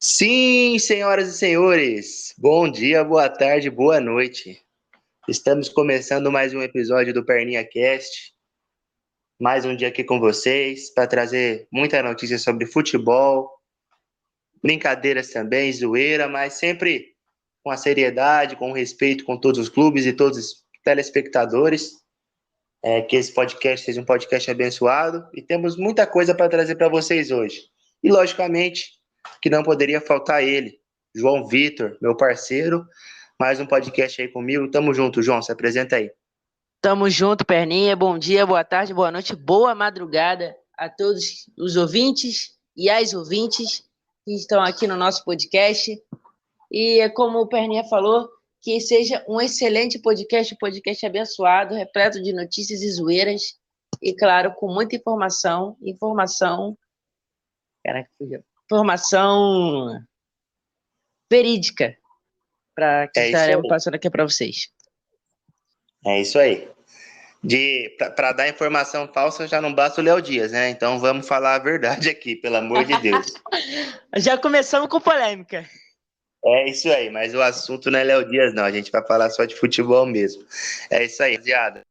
Sim, senhoras e senhores, bom dia, boa tarde, boa noite. Estamos começando mais um episódio do Perninha Cast. Mais um dia aqui com vocês para trazer muita notícia sobre futebol, brincadeiras também, zoeira, mas sempre com a seriedade, com o respeito com todos os clubes e todos os telespectadores. Que esse podcast seja um podcast abençoado e temos muita coisa para trazer para vocês hoje. E, logicamente, que não poderia faltar ele, João Vitor, meu parceiro. Mais um podcast aí comigo. Tamo junto, João. Se apresenta aí. Tamo junto, Perninha. Bom dia, boa tarde, boa noite, boa madrugada a todos os ouvintes e as ouvintes que estão aqui no nosso podcast. E como o Perninha falou, que seja um excelente podcast, um podcast abençoado, repleto de notícias e zoeiras. E, claro, com muita informação verídica para que É isso estaremos aí. passando aqui para vocês. É isso aí. Para dar informação falsa já não basta o Léo Dias, né? Então vamos falar a verdade aqui, pelo amor de Deus. Já começamos com polêmica. É isso aí, mas o assunto não é Léo Dias, não. A gente vai falar só de futebol mesmo. É isso aí, rapaziada.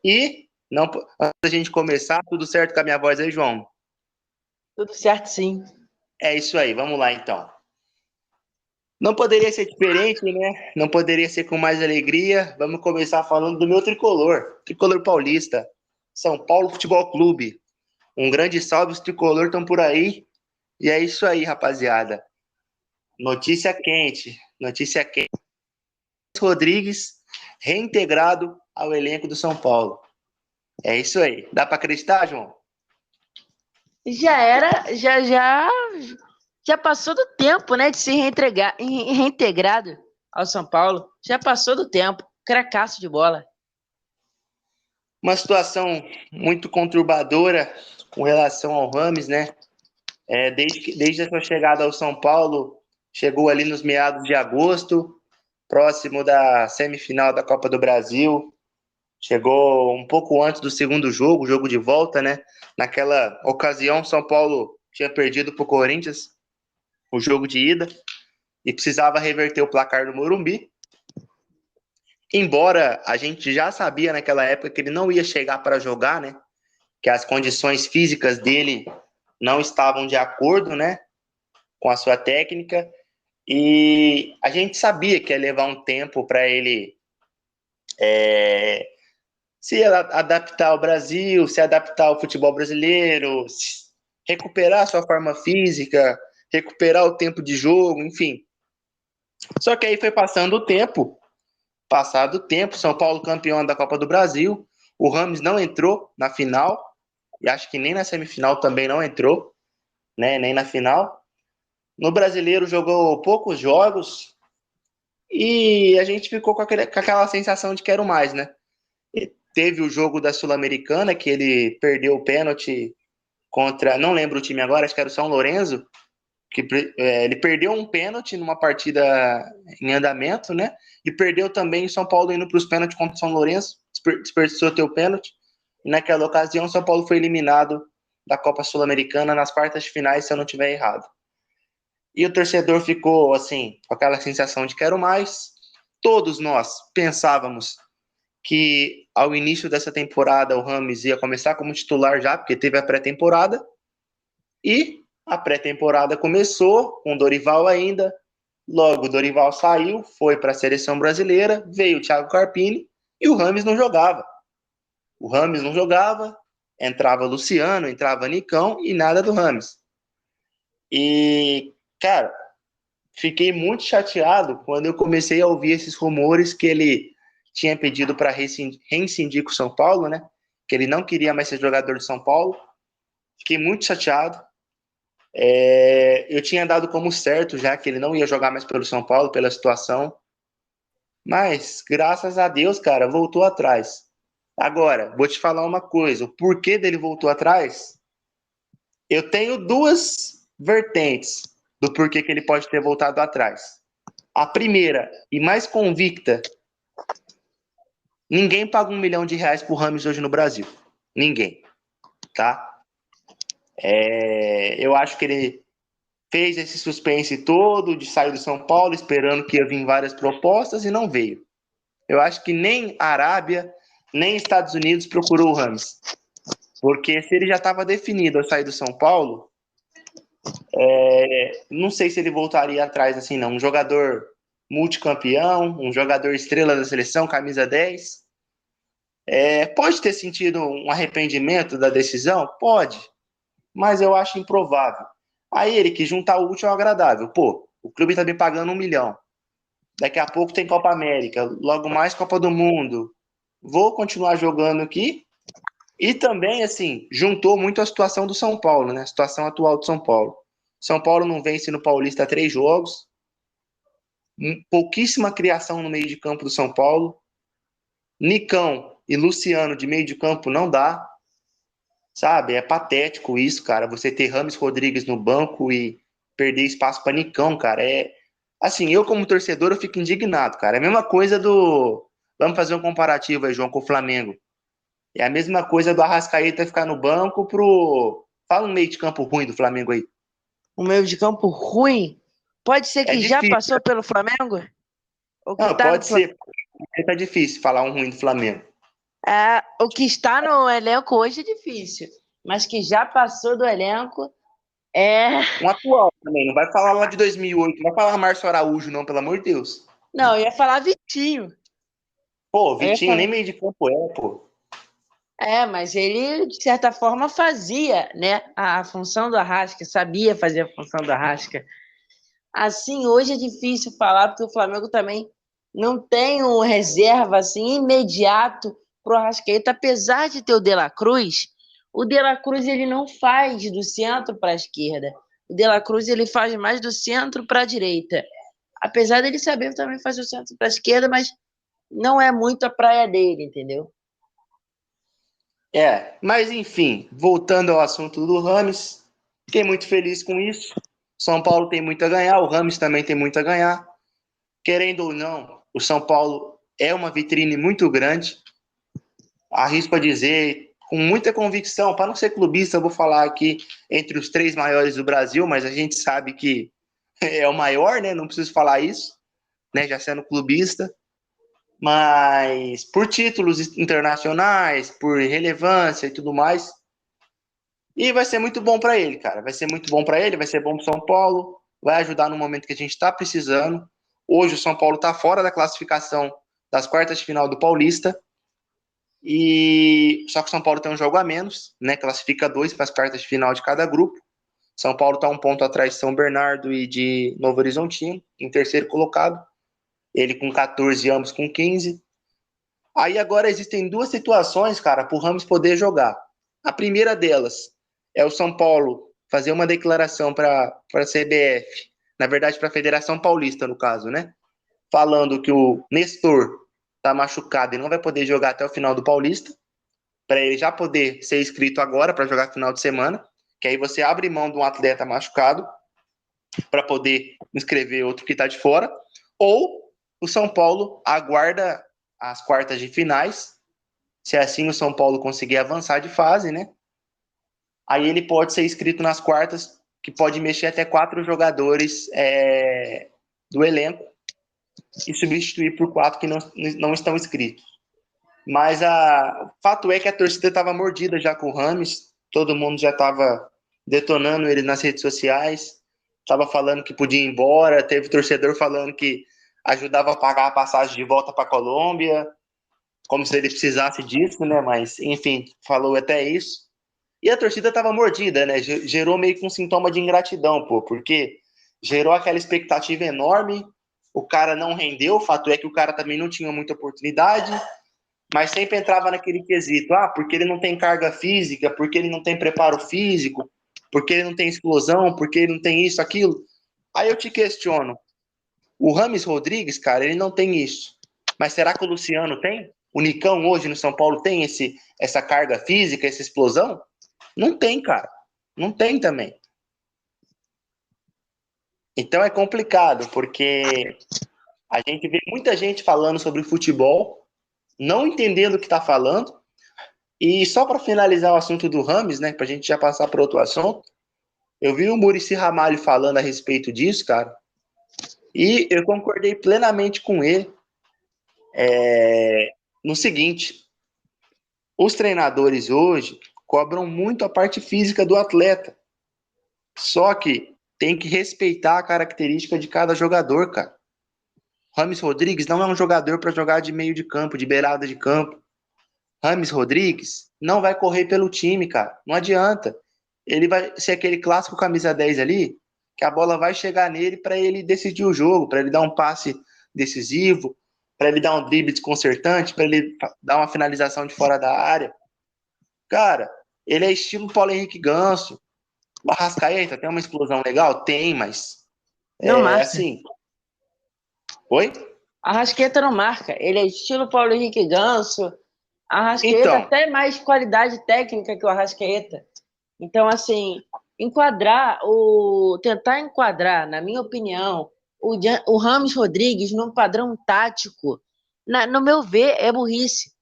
E, não, antes da gente começar, tudo certo com a minha voz aí, João? Tudo certo, sim. É isso aí, vamos lá então. Não poderia ser diferente, né? Não poderia ser com mais alegria. Vamos começar falando do meu tricolor, tricolor paulista, São Paulo Futebol Clube. Um grande salve, os tricolor estão por aí. E é isso aí, rapaziada. Notícia quente, notícia quente. Rodrigues reintegrado ao elenco do São Paulo. É isso aí. Dá para acreditar, João? Já era, já passou do tempo, né, de ser reintegrado ao São Paulo. Já passou do tempo. Cracaço de bola. Uma situação muito conturbadora com relação ao Rames, né? Desde a sua chegada ao São Paulo, chegou ali nos meados de agosto, próximo da semifinal da Copa do Brasil. Chegou um pouco antes do segundo jogo, jogo de volta, né? Naquela ocasião, São Paulo tinha perdido para o Corinthians o jogo de ida e precisava reverter o placar no Morumbi. Embora a gente já sabia naquela época que ele não ia chegar para jogar, né? Que as condições físicas dele não estavam de acordo, né? Com a sua técnica. E a gente sabia que ia levar um tempo para ele se adaptar ao Brasil, se adaptar ao futebol brasileiro, recuperar a sua forma física, recuperar o tempo de jogo, enfim. Só que aí foi passado o tempo, São Paulo campeão da Copa do Brasil, o Rames não entrou na final, e acho que nem na semifinal também não entrou, né, nem na final. No Brasileiro jogou poucos jogos, e a gente ficou com aquela sensação de quero mais, né? Teve o jogo da Sul-Americana, que ele perdeu o pênalti contra, não lembro o time agora, acho que era o São Lourenço, que ele perdeu um pênalti numa partida em andamento, né? E perdeu também o São Paulo indo para os pênaltis contra o São Lourenço, desperdiçou teu pênalti. E naquela ocasião, o São Paulo foi eliminado da Copa Sul-Americana nas quartas de finais, se eu não estiver errado. E o torcedor ficou assim, com aquela sensação de quero mais. Todos nós pensávamos que ao início dessa temporada o Rames ia começar como titular já, porque teve a pré-temporada. E a pré-temporada começou com o Dorival ainda. Logo, o Dorival saiu, foi para a seleção brasileira, veio o Thiago Carpini e o Rames não jogava. O Rames não jogava, entrava Luciano, entrava Nicão e nada do Rames. E, cara, fiquei muito chateado quando eu comecei a ouvir esses rumores que ele tinha pedido para reincidir com o São Paulo, né? Que ele não queria mais ser jogador de São Paulo. Fiquei muito chateado. Eu tinha dado como certo já que ele não ia jogar mais pelo São Paulo, pela situação. Mas, graças a Deus, cara, voltou atrás. Agora, vou te falar uma coisa. O porquê dele voltou atrás? Eu tenho duas vertentes do porquê que ele pode ter voltado atrás. A primeira, e mais convicta, ninguém paga R$ 1 milhão pro Rames hoje no Brasil. Ninguém, tá? Eu acho que ele fez esse suspense todo de sair do São Paulo, esperando que ia vir várias propostas e não veio. Eu acho que nem Arábia, nem Estados Unidos procurou o Rames. Porque se ele já estava definido a sair do São Paulo, não sei se ele voltaria atrás assim, não. Um jogador multicampeão, um jogador estrela da seleção, camisa 10. Pode ter sentido um arrependimento da decisão? Pode, mas eu acho improvável. Aí ele quis juntar o útil ao agradável. Pô, o clube tá me pagando 1 milhão. Daqui a pouco tem Copa América, logo mais Copa do Mundo. Vou continuar jogando aqui. E também, assim, juntou muito a situação do São Paulo, né? A situação atual do São Paulo. São Paulo não vence no Paulista há 3 jogos. Pouquíssima criação no meio de campo do São Paulo. Nicão e Luciano de meio de campo não dá. Sabe? É patético isso, cara. Você ter Rames Rodrigues no banco e perder espaço para Nicão, cara. Assim, eu como torcedor eu fico indignado, cara. É a mesma coisa do... Vamos fazer um comparativo aí, João, com o Flamengo. É a mesma coisa do Arrascaeta ficar no banco pro... Fala um meio de campo ruim do Flamengo aí. Um meio de campo ruim? Pode ser É que já difícil. passou pelo Flamengo? Ou que Não, tá no pode Flamengo? ser. Tá difícil falar um ruim do Flamengo. O que está no elenco hoje é difícil, mas que já passou do elenco é. Um atual também. Não vai falar lá de 2008. Não vai falar Márcio Araújo, não, pelo amor de Deus. Não, eu ia falar Vitinho. Pô, Eu ia Vitinho falar. nem meio de campo pô. Mas ele, de certa forma, fazia, né, a função do Arrasca, sabia fazer a função do Arrasca. Assim, hoje é difícil falar, porque o Flamengo também não tem um reserva assim, imediato para o Arrascaeta, apesar de ter o De La Cruz ele não faz do centro para a esquerda. O De La Cruz ele faz mais do centro para a direita. Apesar dele saber também fazer o centro para a esquerda, mas não é muito a praia dele, entendeu? Mas enfim, voltando ao assunto do Rames, fiquei muito feliz com isso. São Paulo tem muito a ganhar, o Rames também tem muito a ganhar. Querendo ou não, o São Paulo é uma vitrine muito grande. Arrisco a dizer, com muita convicção, para não ser clubista, eu vou falar aqui entre os 3 maiores do Brasil, mas a gente sabe que é o maior, né? Não preciso falar isso, né? Já sendo clubista. Mas por títulos internacionais, por relevância e tudo mais. E vai ser muito bom para ele, cara. Vai ser muito bom para ele, vai ser bom para São Paulo, vai ajudar no momento que a gente está precisando. Hoje o São Paulo está fora da classificação das quartas de final do Paulista. Só que o São Paulo tem um jogo a menos, né? Classifica 2 para as quartas de final de cada grupo. São Paulo está 1 ponto atrás de São Bernardo e de Novo Horizontino, em terceiro colocado. Ele com 14, ambos com 15. Aí agora existem 2 situações, cara, para o Ramos poder jogar. A primeira delas é o São Paulo fazer uma declaração para a CBF, na verdade para a Federação Paulista, no caso, né? Falando que o Nestor está machucado e não vai poder jogar até o final do Paulista, para ele já poder ser inscrito agora para jogar final de semana, que aí você abre mão de um atleta machucado para poder inscrever outro que está de fora, ou o São Paulo aguarda as quartas de finais, se assim o São Paulo conseguir avançar de fase, né? Aí ele pode ser inscrito nas quartas, que pode mexer até 4 jogadores do elenco e substituir por 4 que não estão inscritos. Mas o fato é que a torcida estava mordida já com o Rames, todo mundo já estava detonando ele nas redes sociais, estava falando que podia ir embora, teve torcedor falando que ajudava a pagar a passagem de volta para a Colômbia, como se ele precisasse disso, né? Mas, enfim, falou até isso. E a torcida estava mordida, né? Gerou meio que um sintoma de ingratidão, pô, porque gerou aquela expectativa enorme, o cara não rendeu, o fato é que o cara também não tinha muita oportunidade, mas sempre entrava naquele quesito, porque ele não tem carga física, porque ele não tem preparo físico, porque ele não tem explosão, porque ele não tem isso, aquilo. Aí eu te questiono, o Rames Rodrigues, cara, ele não tem isso, mas será que o Luciano tem? O Nicão hoje no São Paulo tem essa carga física, essa explosão? Não tem, cara. Não tem também. Então é complicado, porque a gente vê muita gente falando sobre futebol, não entendendo o que está falando. E só para finalizar o assunto do Rames, né, para a gente já passar para outro assunto, Eu vi o Muricy Ramalho falando a respeito disso, cara, e eu concordei plenamente com ele no seguinte: os treinadores hoje cobram muito a parte física do atleta, só que tem que respeitar a característica de cada jogador, cara. Rames Rodrigues não é um jogador para jogar de meio de campo, de beirada de campo. Rames Rodrigues não vai correr pelo time, cara. Não adianta. Ele vai ser aquele clássico camisa 10 ali, que a bola vai chegar nele para ele decidir o jogo, para ele dar um passe decisivo, para ele dar um drible desconcertante, para ele dar uma finalização de fora da área. Cara, ele é estilo Paulo Henrique Ganso. O Arrascaeta tem uma explosão legal? Tem, mas Não é marca. assim. Oi? Arrascaeta não marca. Ele é estilo Paulo Henrique Ganso. Arrascaeta Então, até mais qualidade técnica que o Arrascaeta. Então, assim, tentar enquadrar, na minha opinião, o Rames Rodrigues num padrão tático, no meu ver, é burrice.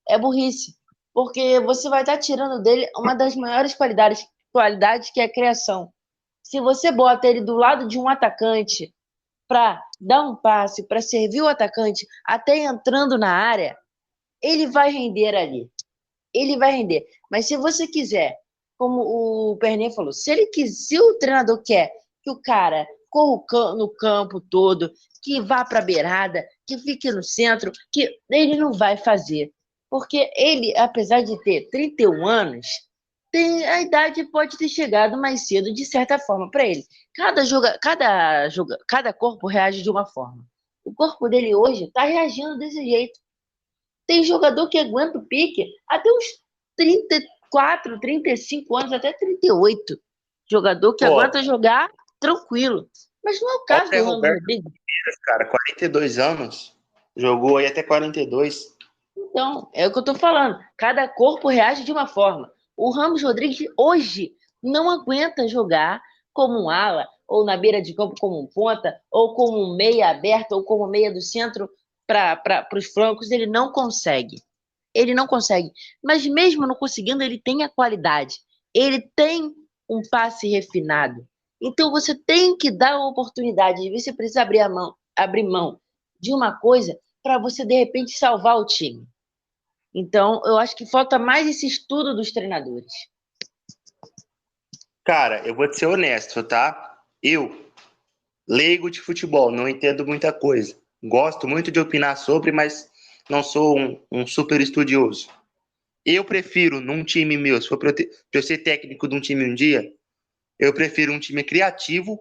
É burrice. Porque você vai estar tirando dele uma das maiores qualidades que é a criação. Se você bota ele do lado de um atacante para dar um passe, para servir o atacante, até entrando na área, ele vai render ali. Ele vai render. Mas se você quiser, como o Pernet falou, se o treinador quer que o cara corra no campo todo, que vá para a beirada, que fique no centro, que ele não vai fazer. Porque ele, apesar de ter 31 anos, a idade pode ter chegado mais cedo, de certa forma, para ele. Cada corpo reage de uma forma. O corpo dele hoje está reagindo desse jeito. Tem jogador que aguenta o pique até uns 34, 35 anos, até 38. Jogador que pô, aguenta jogar tranquilo. Mas não é o olha o caso Zé do Ramos Roberto, Rodrigues. cara, 42 anos, jogou aí até 42. Então, é o que eu tô falando. Cada corpo reage de uma forma. O Ramos Rodrigues hoje não aguenta jogar como um ala, ou na beira de campo como um ponta, ou como um meia aberto, ou como meia do centro para os flancos. Ele não consegue. Ele não consegue. Mas mesmo não conseguindo, ele tem a qualidade. Ele tem um passe refinado. Então você tem que dar a oportunidade. Você precisa abrir mão de uma coisa para você, de repente, salvar o time. Então, eu acho que falta mais esse estudo dos treinadores. Cara, eu vou te ser honesto, tá? Eu, leigo de futebol, não entendo muita coisa. Gosto muito de opinar sobre, mas não sou um super estudioso. Eu prefiro, num time meu, se for pra eu ser técnico de um time um dia, eu prefiro um time criativo,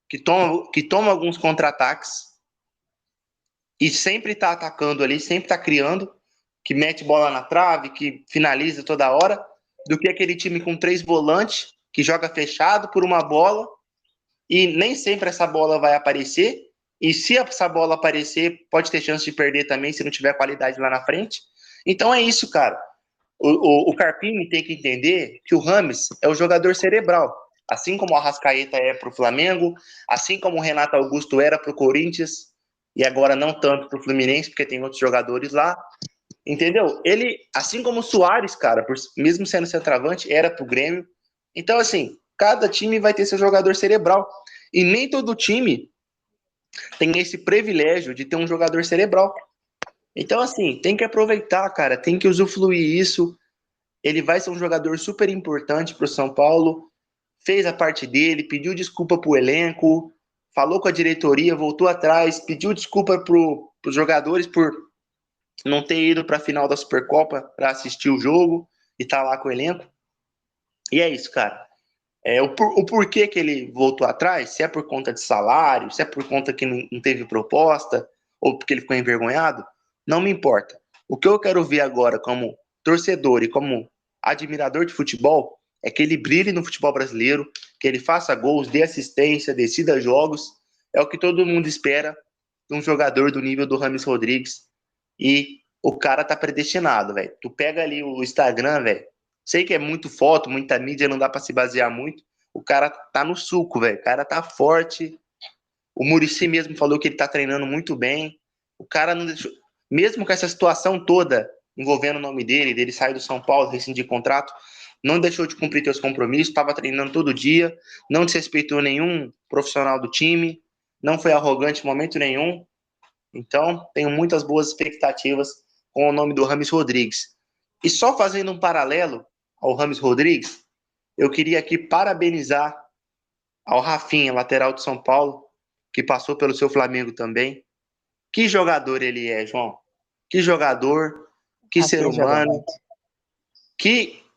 que toma alguns contra-ataques e sempre tá atacando ali, sempre tá criando, que mete bola na trave, que finaliza toda hora, do que aquele time com 3 volantes, que joga fechado por uma bola, e nem sempre essa bola vai aparecer, e se essa bola aparecer, pode ter chance de perder também, se não tiver qualidade lá na frente. Então é isso, cara. O Carpini tem que entender que o Rames é o jogador cerebral. Assim como o Arrascaeta é para o Flamengo, assim como o Renato Augusto era para o Corinthians, e agora não tanto para o Fluminense, porque tem outros jogadores lá. Entendeu? Ele, assim como o Soares, cara, mesmo sendo centroavante, era para o Grêmio. Então, assim, cada time vai ter seu jogador cerebral. E nem todo time tem esse privilégio de ter um jogador cerebral. Então, assim, tem que aproveitar, cara, tem que usufruir isso. Ele vai ser um jogador super importante para o São Paulo. Fez a parte dele, pediu desculpa para o elenco, falou com a diretoria, voltou atrás, pediu desculpa para os jogadores por não ter ido para a final da Supercopa para assistir o jogo e estar lá com o elenco. E é isso, cara. O porquê que ele voltou atrás, se é por conta de salário, se é por conta que não teve proposta, ou porque ele ficou envergonhado, não me importa. O que eu quero ver agora como torcedor e como admirador de futebol é que ele brilhe no futebol brasileiro, que ele faça gols, dê assistência, decida jogos. É o que todo mundo espera de um jogador do nível do Rames Rodrigues. E o cara tá predestinado, velho. Tu pega ali o Instagram, velho. Sei que é muito foto, muita mídia, não dá pra se basear muito. O cara tá no suco, velho. O cara tá forte. O Muricy mesmo falou que ele tá treinando muito bem. O cara não deixou. Mesmo com essa situação toda envolvendo o nome dele sair do São Paulo, rescindir contrato, não deixou de cumprir seus compromissos, estava treinando todo dia, não desrespeitou nenhum profissional do time, não foi arrogante em momento nenhum. Então, tenho muitas boas expectativas com o nome do Rames Rodrigues. E só fazendo um paralelo ao Rames Rodrigues, eu queria aqui parabenizar ao Rafinha, lateral de São Paulo, que passou pelo seu Flamengo também. Que jogador ele é, João. Que jogador, que ser Rafinha joga humano, muito.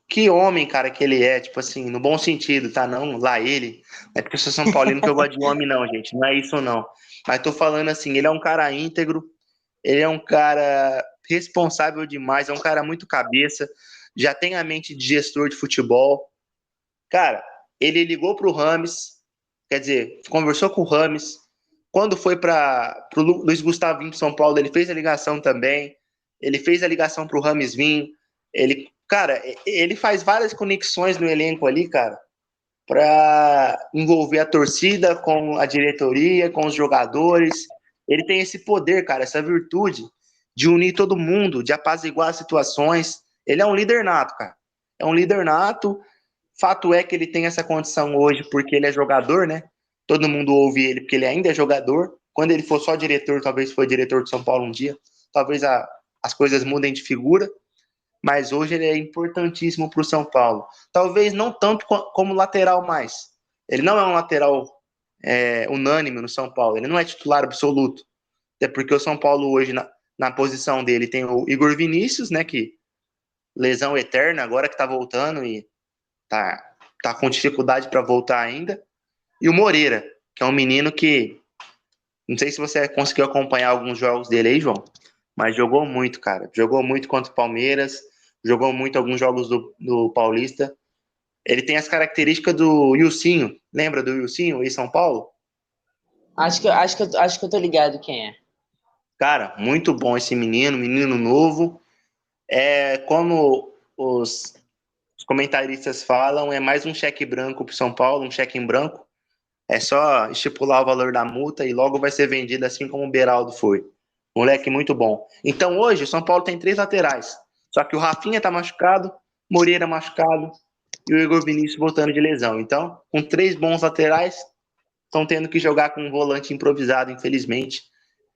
que homem, cara, que ele é, tipo assim, no bom sentido, tá? Não lá ele. Não é porque eu sou São Paulino que eu gosto de homem, não, gente. Não é isso, não. Mas tô falando assim, ele é um cara íntegro, ele é um cara responsável demais, é um cara muito cabeça, já tem a mente de gestor de futebol. Cara, ele ligou pro Rames, quer dizer, conversou com o Rames. Quando foi para o Luiz Gustavo vir para São Paulo, ele fez a ligação também. Ele fez a ligação para o Rames vir. Ele, cara, ele faz várias conexões no elenco ali, cara, para envolver a torcida com a diretoria, com os jogadores. Ele tem esse poder, cara, essa virtude de unir todo mundo, de apaziguar as situações. Ele é um líder nato, cara. É um líder nato. Fato é que ele tem essa condição hoje porque ele é jogador, né? Todo mundo ouve ele porque ele ainda é jogador. Quando ele for só diretor, talvez foi diretor de São Paulo um dia, talvez as coisas mudem de figura, mas hoje ele é importantíssimo para o São Paulo. Talvez não tanto como lateral mais. Ele não é um lateral unânime no São Paulo, ele não é titular absoluto. Até porque o São Paulo hoje, na posição dele, tem o Igor Vinícius, né, que lesão eterna, agora que tá voltando e tá com dificuldade para voltar ainda. E o Moreira, que é um menino que, não sei se você conseguiu acompanhar alguns jogos dele aí, João, mas jogou muito, cara. Jogou muito contra o Palmeiras, jogou muito alguns jogos do Paulista. Ele tem as características do Ilcinho. Lembra do Ilcinho em São Paulo? Acho que eu tô ligado quem é. Cara, muito bom esse menino novo. Como os comentaristas falam, é mais um cheque branco para São Paulo, um cheque em branco. É só estipular o valor da multa e logo vai ser vendido assim como o Beraldo foi. Moleque muito bom. Então hoje o São Paulo tem 3 laterais. Só que o Rafinha tá machucado, Moreira machucado e o Igor Vinícius voltando de lesão. Então, com 3 bons laterais, estão tendo que jogar com um volante improvisado, infelizmente.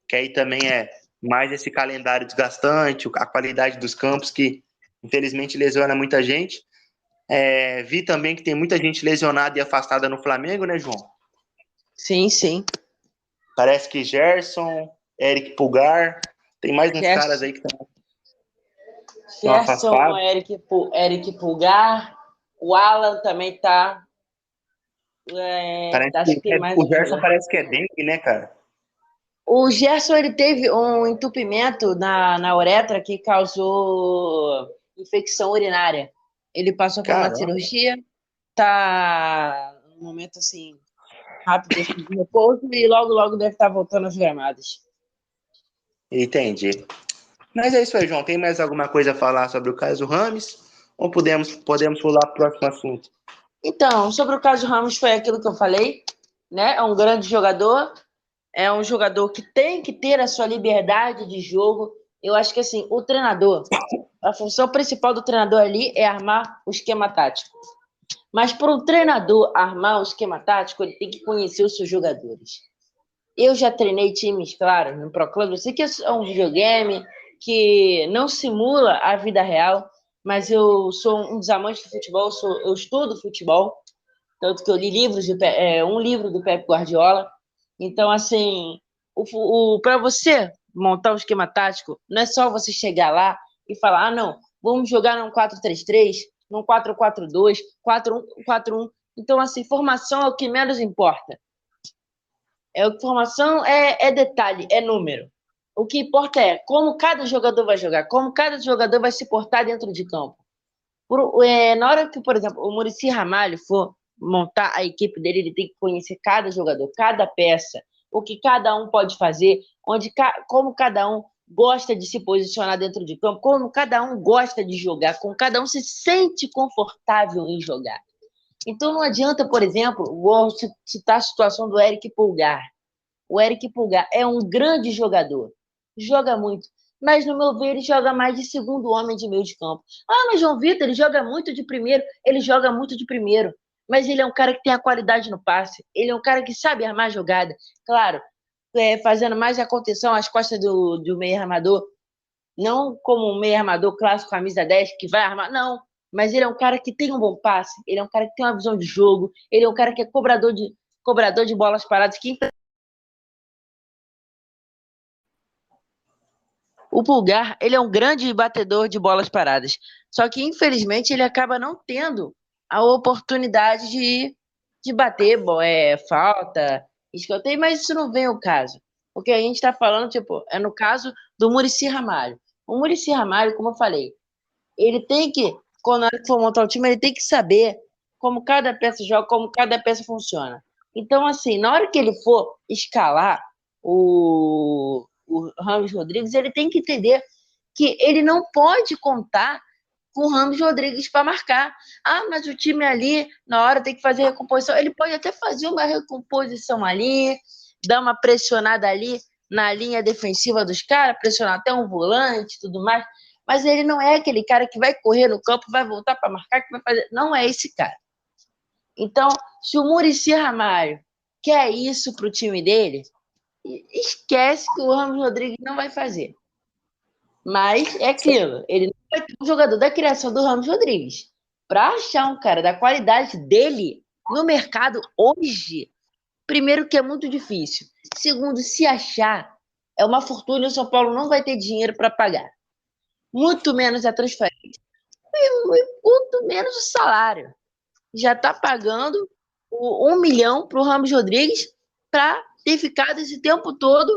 Que aí também é mais esse calendário desgastante, a qualidade dos campos que infelizmente lesiona muita gente. Vi também que tem muita gente lesionada e afastada no Flamengo, né, João? Sim, sim. Parece que Gerson, Eric Pulgar, tem mais uns caras Gerson, aí que estão Gerson, afastados. Eric Pulgar, o Alan também tá. Parece Acho que tem que mais o um Gerson jogador. parece que é dengue, né, cara? O Gerson ele teve um entupimento na uretra que causou infecção urinária. Ele passou por uma Caramba, cirurgia, tá no momento assim rápido assim, de repouso e logo deve estar voltando às gramadas. entendi. Mas é isso aí, João. Tem mais alguma coisa a falar sobre o caso Rames? Ou podemos pular para o próximo assunto? Então, sobre o caso Ramos foi aquilo que eu falei, né? É um grande jogador, é um jogador que tem que ter a sua liberdade de jogo. Eu acho que assim, o treinador, a função principal do treinador ali é armar o esquema tático. Mas para o treinador armar o esquema tático, ele tem que conhecer os seus jogadores. Eu já treinei times, claro, no Pro Clube. Eu sei que é um videogame que não simula a vida real, mas eu sou um dos amantes do futebol, eu estudo futebol, tanto que eu li um livro do Pep Guardiola. Então, assim, para você montar um esquema tático, não é só você chegar lá e falar, não, vamos jogar num 4-3-3, num 4-4-2, 4-1-4-1. Então, assim, formação é o que menos importa. Formação é detalhe, é número. O que importa é como cada jogador vai jogar, como cada jogador vai se portar dentro de campo. Na hora que, por exemplo, o Muricy Ramalho for montar a equipe dele, ele tem que conhecer cada jogador, cada peça, o que cada um pode fazer, como cada um gosta de se posicionar dentro de campo, como cada um gosta de jogar, como cada um se sente confortável em jogar. Então não adianta, por exemplo, vou citar a situação do Eric Pulgar. O Eric Pulgar é um grande jogador, joga muito, mas no meu ver ele joga mais de segundo homem de meio de campo. Ah, mas João Vitor, ele joga muito de primeiro, ele joga muito de primeiro, mas ele é um cara que tem a qualidade no passe, ele é um cara que sabe armar a jogada, claro, fazendo mais a contenção às costas do meio armador, não como um meio armador clássico, camisa 10, que vai armar, não, mas ele é um cara que tem um bom passe, ele é um cara que tem uma visão de jogo, ele é um cara que é cobrador de bolas paradas, que o Pulgar, ele é um grande batedor de bolas paradas. Só que, infelizmente, ele acaba não tendo a oportunidade de bater falta, escanteio, mas isso não vem ao caso. O que a gente está falando, tipo, é no caso do Muricy Ramalho. O Muricy Ramalho, como eu falei, ele tem que, quando na hora que for montar o time, ele tem que saber como cada peça joga, como cada peça funciona. Então, assim, na hora que ele for escalar o Ramos Rodrigues, ele tem que entender que ele não pode contar com o Ramos Rodrigues para marcar. Ah, mas o time ali, na hora tem que fazer recomposição. Ele pode até fazer uma recomposição ali, dar uma pressionada ali na linha defensiva dos caras, pressionar até um volante e tudo mais, mas ele não é aquele cara que vai correr no campo, vai voltar para marcar, que vai fazer. Não é esse cara. Então, se o Muricy Ramalho quer isso para o time dele, esquece que o Ramos Rodrigues não vai fazer. Mas é aquilo, ele não vai ter um jogador da criação do Ramos Rodrigues. Para achar um cara da qualidade dele no mercado hoje, primeiro que é muito difícil. Segundo, se achar, é uma fortuna e o São Paulo não vai ter dinheiro para pagar. Muito menos a transferência e muito menos o salário. Já está pagando 1 milhão para o Ramos Rodrigues para ter ficado esse tempo todo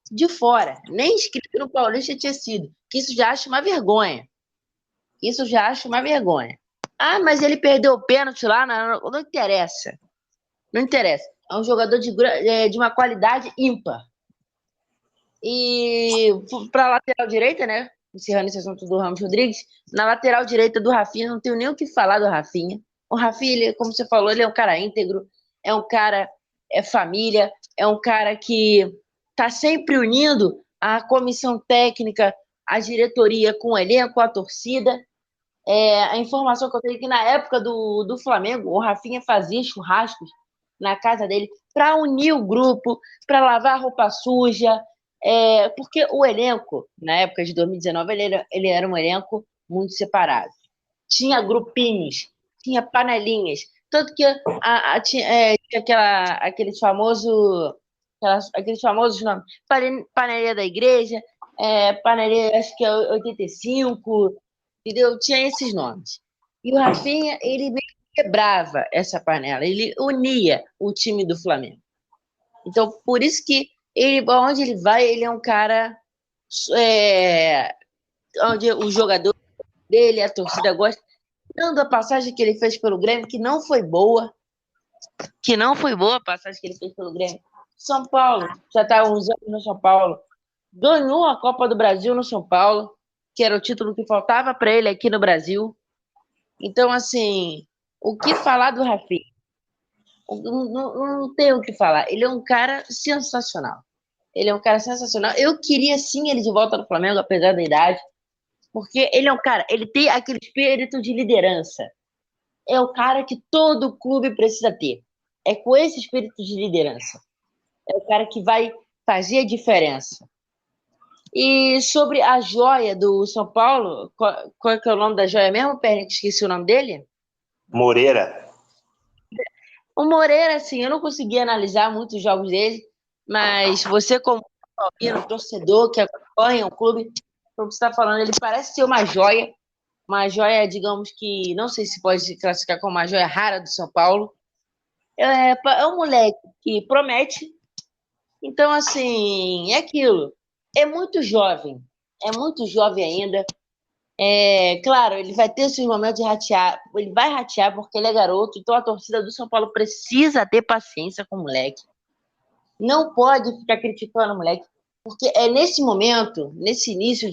de fora. Nem inscrito no Paulista tinha sido. Isso já acho uma vergonha. Isso já acho uma vergonha. Ah, mas ele perdeu o pênalti lá. Não interessa. Não interessa. É um jogador de uma qualidade ímpar. E para a lateral direita, né? Encerrando esse assunto do Ramos Rodrigues, na lateral direita do Rafinha, não tenho nem o que falar do Rafinha. O Rafinha, ele, como você falou, ele é um cara íntegro, é um cara, é família, é um cara que está sempre unindo a comissão técnica, a diretoria com o elenco, a torcida. A informação que eu tenho é que na época do Flamengo, o Rafinha fazia churrascos na casa dele para unir o grupo, para lavar roupa suja, porque o elenco, na época de 2019, ele era um elenco muito separado. Tinha grupinhos, tinha panelinhas, tanto que tinha aqueles famosos nomes, panelinha da igreja, panelinha, acho que é 85, entendeu? Tinha esses nomes. E o Rafinha, ele meio que quebrava essa panela, ele unia o time do Flamengo. Então, por isso que ele, onde ele vai, ele é um cara onde o jogador dele, a torcida gosta. Dando a passagem que ele fez pelo Grêmio, que não foi boa a passagem que ele fez pelo Grêmio. São Paulo, já está há uns anos no São Paulo, ganhou a Copa do Brasil no São Paulo, que era o título que faltava para ele aqui no Brasil. Então, assim, o que falar do Rafinha? Não tem o que falar. Ele é um cara sensacional. Ele é um cara sensacional. Eu queria sim ele de volta no Flamengo, apesar da idade, porque ele é um cara, ele tem aquele espírito de liderança. É o cara que todo clube precisa ter. É com esse espírito de liderança. É o cara que vai fazer a diferença. E sobre a joia do São Paulo, qual é, que é o nome da joia mesmo, Perna? Esqueci o nome dele. Moreira. O Moreira, assim, eu não consegui analisar muitos jogos dele, mas você, como torcedor que acompanha o clube, como você está falando, ele parece ser uma joia, digamos que, não sei se pode se classificar como uma joia rara do São Paulo. É um moleque que promete, então, assim, é aquilo. É muito jovem ainda. Claro, ele vai ter seus momentos de ratear, ele vai ratear porque ele é garoto, então a torcida do São Paulo precisa ter paciência com o moleque. Não pode ficar criticando o moleque, porque é nesse momento, nesse início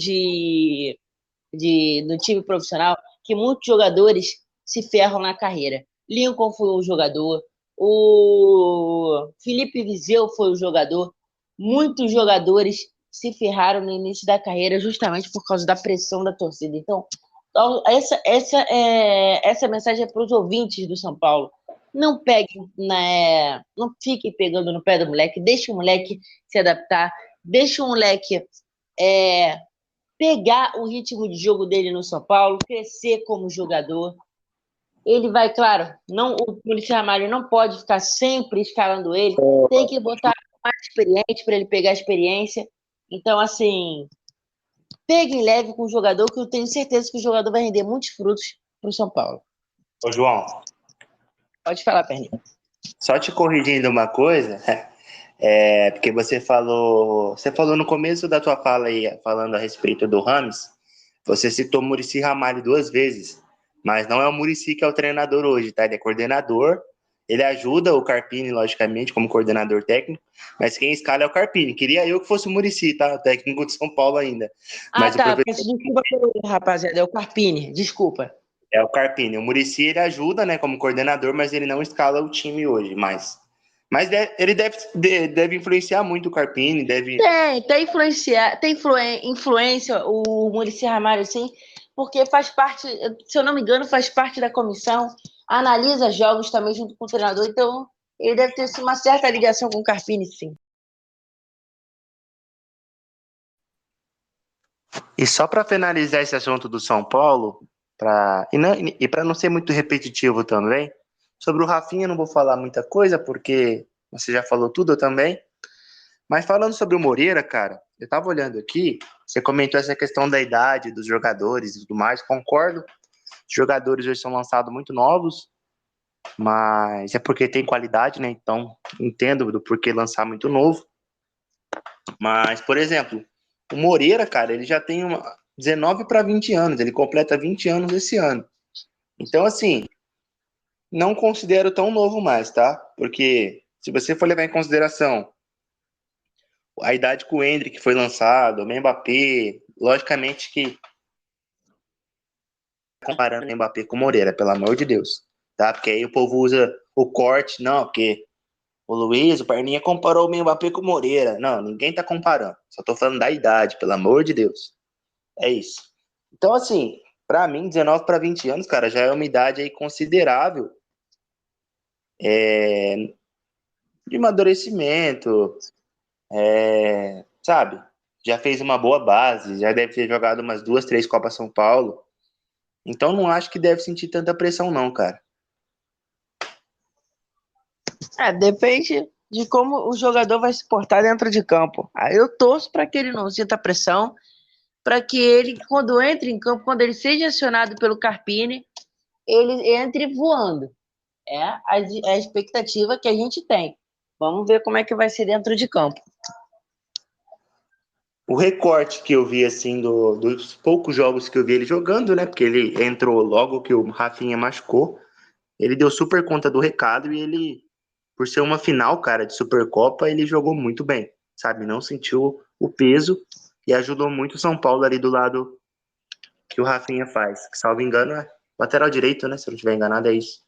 do time profissional, que muitos jogadores se ferram na carreira. Lincoln foi o jogador, o Felipe Viseu foi o jogador, muitos jogadores se ferraram no início da carreira justamente por causa da pressão da torcida. Então, essa mensagem é para os ouvintes do São Paulo. Não peguem, né, não fiquem pegando no pé do moleque, deixe o moleque se adaptar, deixe o moleque pegar o ritmo de jogo dele no São Paulo, crescer como jogador. Ele vai, claro, o Muricy Ramalho não pode ficar sempre escalando ele, tem que botar mais experiente para ele pegar a experiência. Então, assim, peguem leve com o jogador, que eu tenho certeza que o jogador vai render muitos frutos para o São Paulo. Ô, João. Pode falar, Perninha. Só te corrigindo uma coisa, porque você falou no começo da tua fala aí, falando a respeito do Rames, você citou Muricy Ramalho 2 vezes, mas não é o Muricy que é o treinador hoje, tá? Ele é coordenador, ele ajuda o Carpini, logicamente, como coordenador técnico, mas quem escala é o Carpini. Queria eu que fosse o Muricy, tá? O técnico de São Paulo ainda. Mas tá, desculpa, rapaziada, é o Carpini, desculpa. É o Carpini. O Muricy, ele ajuda, né, como coordenador, mas ele não escala o time hoje, mas ele deve influenciar muito o Carpini, deve... Tem influência o Muricy Ramalho, sim, porque faz parte, se eu não me engano, faz parte da comissão, analisa jogos também junto com o treinador, então ele deve ter uma certa ligação com o Carpini, sim. E só para finalizar esse assunto do São Paulo, e para não ser muito repetitivo também, sobre o Rafinha não vou falar muita coisa, porque você já falou tudo também, mas falando sobre o Moreira, cara, eu tava olhando aqui, você comentou essa questão da idade dos jogadores e tudo mais, concordo, os jogadores hoje são lançados muito novos, mas é porque tem qualidade, né, então entendo do porquê lançar muito novo, mas, por exemplo, o Moreira, cara, ele já tem 19 para 20 anos, ele completa 20 anos esse ano. Então, assim, não considero tão novo mais, tá? Porque se você for levar em consideração a idade que o Endrick foi lançado, o Mbappé, logicamente que comparando o Mbappé com o Moreira, pelo amor de Deus, tá? Porque aí o povo usa o corte, não, porque o Luiz, o Perninha comparou o Mbappé com o Moreira. Não, ninguém tá comparando. Só tô falando da idade, pelo amor de Deus. É isso. Então, assim, para mim, 19 para 20 anos, cara, já é uma idade aí considerável de amadurecimento, sabe? Já fez uma boa base, já deve ter jogado umas 2, 3 Copas São Paulo. Então, não acho que deve sentir tanta pressão, não, cara. Depende de como o jogador vai se portar dentro de campo. Aí eu torço para que ele não sinta pressão, para que ele, quando entre em campo, quando ele seja acionado pelo Carpini, ele entre voando. É a expectativa que a gente tem. Vamos ver como é que vai ser dentro de campo. O recorte que eu vi, assim, dos poucos jogos que eu vi ele jogando, né? Porque ele entrou logo que o Rafinha machucou. Ele deu super conta do recado e ele, por ser uma final, cara, de Supercopa, ele jogou muito bem, sabe? Não sentiu o peso e ajudou muito o São Paulo ali do lado que o Rafinha faz. Que, salvo engano, é lateral direito, né? Se eu não estiver enganado, é isso.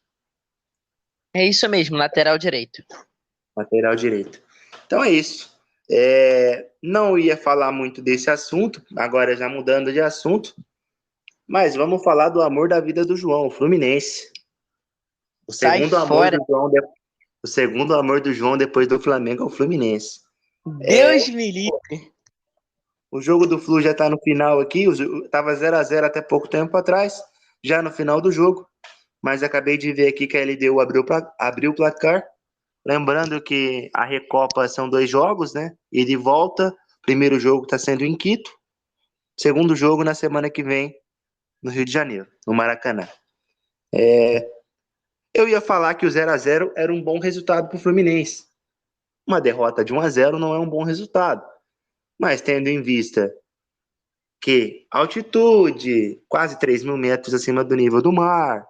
É isso mesmo, lateral direito. Lateral direito. Então é isso. Não ia falar muito desse assunto, agora já mudando de assunto, mas vamos falar do amor da vida do João, o Fluminense. O Sai segundo amor fora. do João, o segundo amor do João depois do Flamengo é o Fluminense. Deus me livre. O jogo do Flu já tá no final aqui, tava 0-0 até pouco tempo atrás, já no final do jogo, mas acabei de ver aqui que a LDU abriu o placar. Lembrando que a Recopa são 2 jogos, né? E de volta, primeiro jogo está sendo em Quito, segundo jogo na semana que vem no Rio de Janeiro, no Maracanã. Eu ia falar que o 0-0 era um bom resultado para o Fluminense. Uma derrota de 1-0 não é um bom resultado, mas tendo em vista que altitude, quase 3.000 metros acima do nível do mar,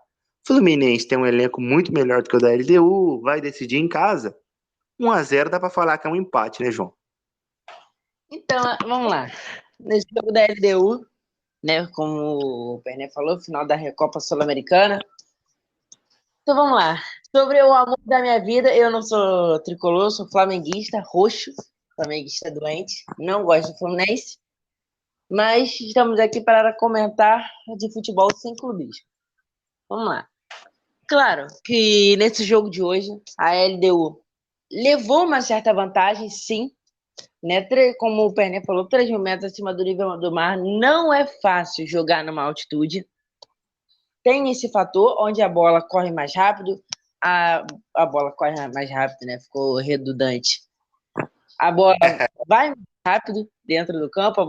Fluminense tem um elenco muito melhor do que o da LDU, vai decidir em casa. 1-0 dá para falar que é um empate, né, João? Então, vamos lá. Nesse jogo da LDU, né, como o Perné falou, final da Recopa Sul-Americana. Então vamos lá. Sobre o amor da minha vida, eu não sou tricolor, sou flamenguista, roxo. flamenguista doente, não gosto do Fluminense, mas estamos aqui para comentar de futebol sem clubismo. Vamos lá. Claro que nesse jogo de hoje, a LDU levou uma certa vantagem, sim, né? Como o Pernet falou, 3.000 metros acima do nível do mar, não é fácil jogar numa altitude. Tem esse fator onde a bola corre mais rápido, a bola corre mais rápido, né? Ficou redundante. A bola vai mais rápido dentro do campo,